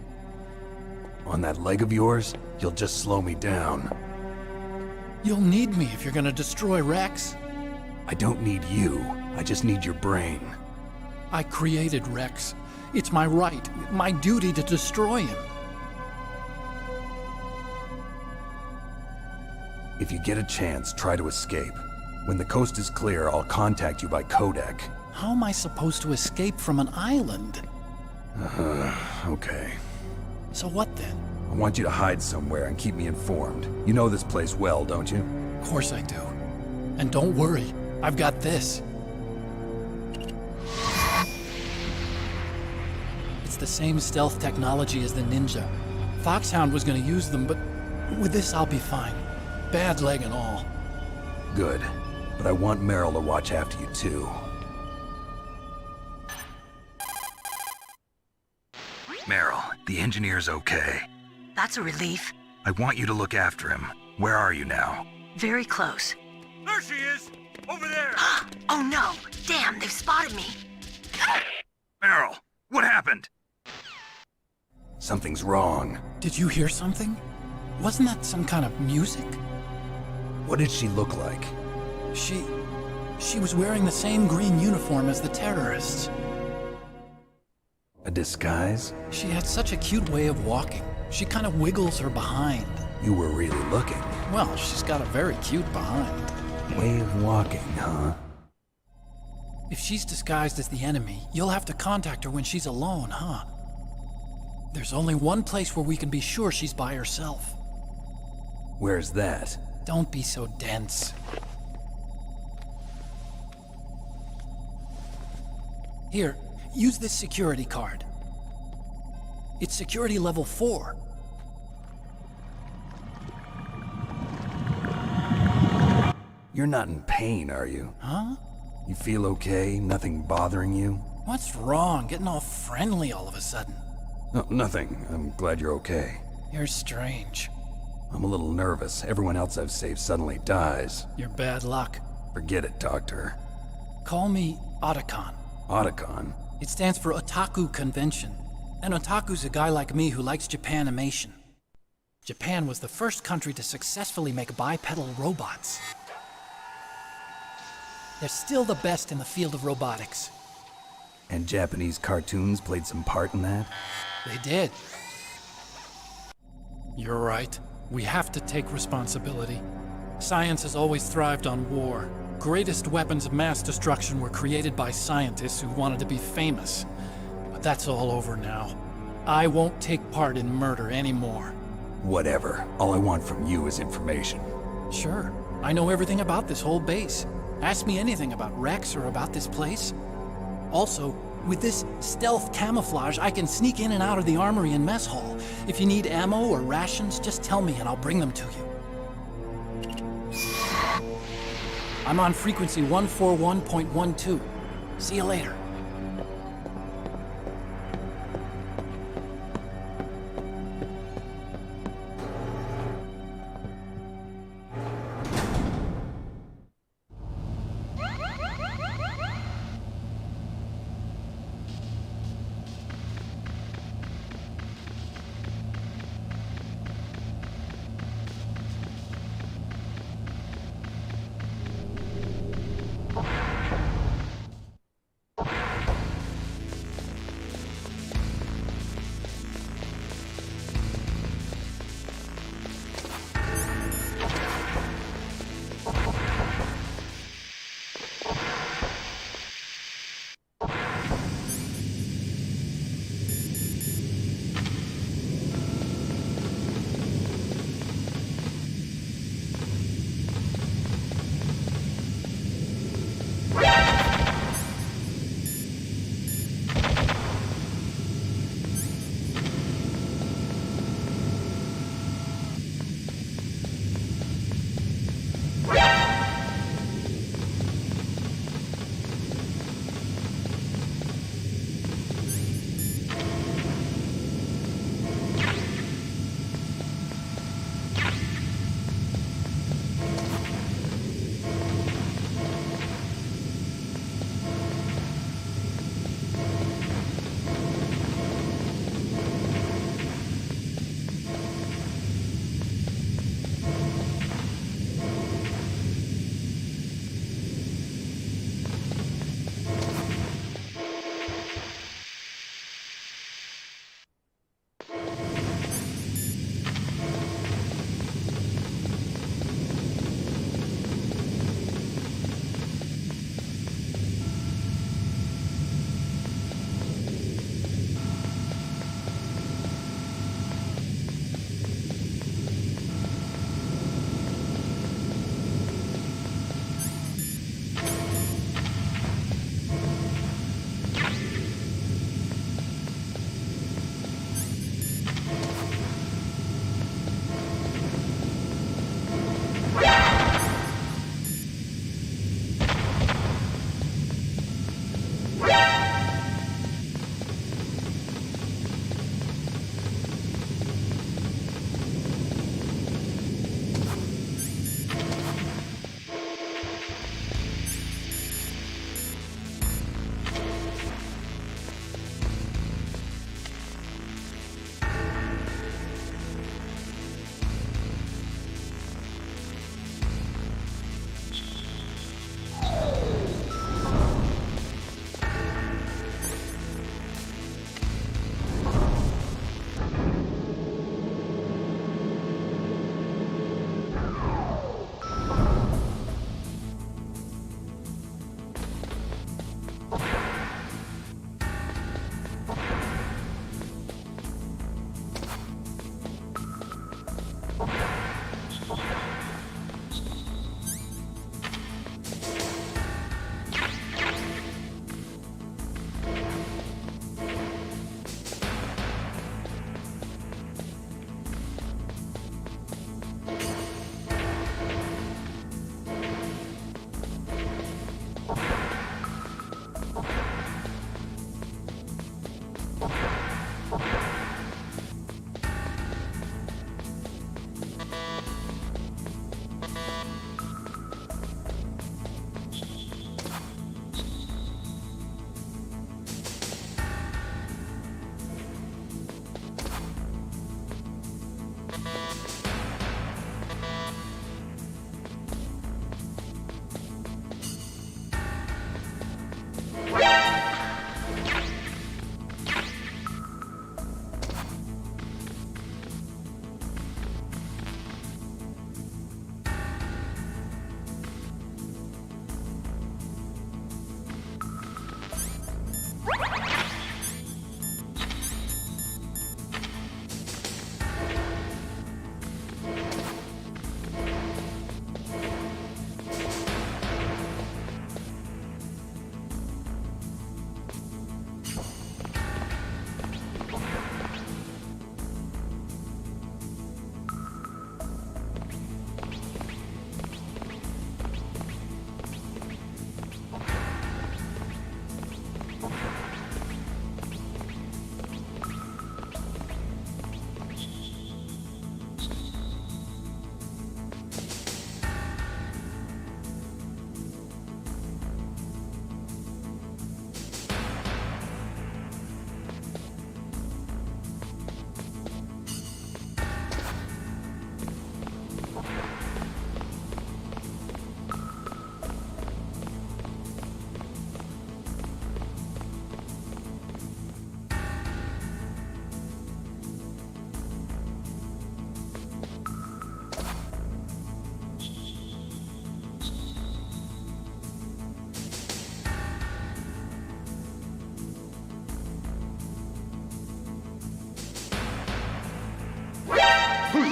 I: On that leg of yours, you'll just slow me down.
R: You'll need me if you're gonna destroy Rex.
I: I don't need you. I just need your brain.
R: I created Rex. It's my right, my duty to destroy him.
I: If you get a chance, try to escape. When the coast is clear, I'll contact you by codec.
R: How am I supposed to escape from an island?
I: Okay.
R: So what then?
I: I want you to hide somewhere and keep me informed. You know this place well, don't you?
R: Of course I do. And don't worry, I've got this. It's the same stealth technology as the Ninja. Foxhound was gonna use them, but with this I'll be fine. Bad leg and all.
I: Good. But I want Meryl to watch after you too.
B: Meryl, the engineer's okay.
E: That's a relief.
B: I want you to look after him. Where are you now?
E: Very close.
K: There she is! Over there!
E: Oh no! Damn, they've spotted me!
B: Meryl, what happened?
I: Something's wrong.
R: Did you hear something? Wasn't that some kind of music?
I: What did she look like?
R: She was wearing the same green uniform as the terrorists.
I: A disguise?
R: She had such a cute way of walking. She kind of wiggles her behind.
I: You were really looking.
R: Well, she's got a very cute behind.
I: Way of walking, huh?
R: If she's disguised as the enemy, you'll have to contact her when she's alone, huh? There's only one place where we can be sure she's by herself.
I: Where's that?
R: Don't be so dense. Here, use this security card. It's security level 4.
I: You're not in pain, are you?
R: Huh?
I: You feel okay? Nothing bothering you?
R: What's wrong? Getting all friendly all of a sudden.
I: No, nothing. I'm glad you're okay.
R: You're strange.
I: I'm a little nervous. Everyone else I've saved suddenly dies.
R: You're bad luck.
I: Forget it, Doctor.
R: Call me Otacon.
I: Otacon?
R: It stands for Otaku Convention. An otaku's a guy like me who likes Japanimation. Japan was the first country to successfully make bipedal robots. They're still the best in the field of robotics.
B: And Japanese cartoons played some part in that?
R: They did. You're right. We have to take responsibility. Science has always thrived on war. Greatest weapons of mass destruction were created by scientists who wanted to be famous. But that's all over now. I won't take part in murder anymore.
B: Whatever. All I want from you is information.
R: Sure. I know everything about this whole base. Ask me anything about Rex or about this place. Also, with this stealth camouflage, I can sneak in and out of the armory and mess hall. If you need ammo or rations, just tell me and I'll bring them to you. I'm on frequency 141.12. See you later.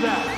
T: that!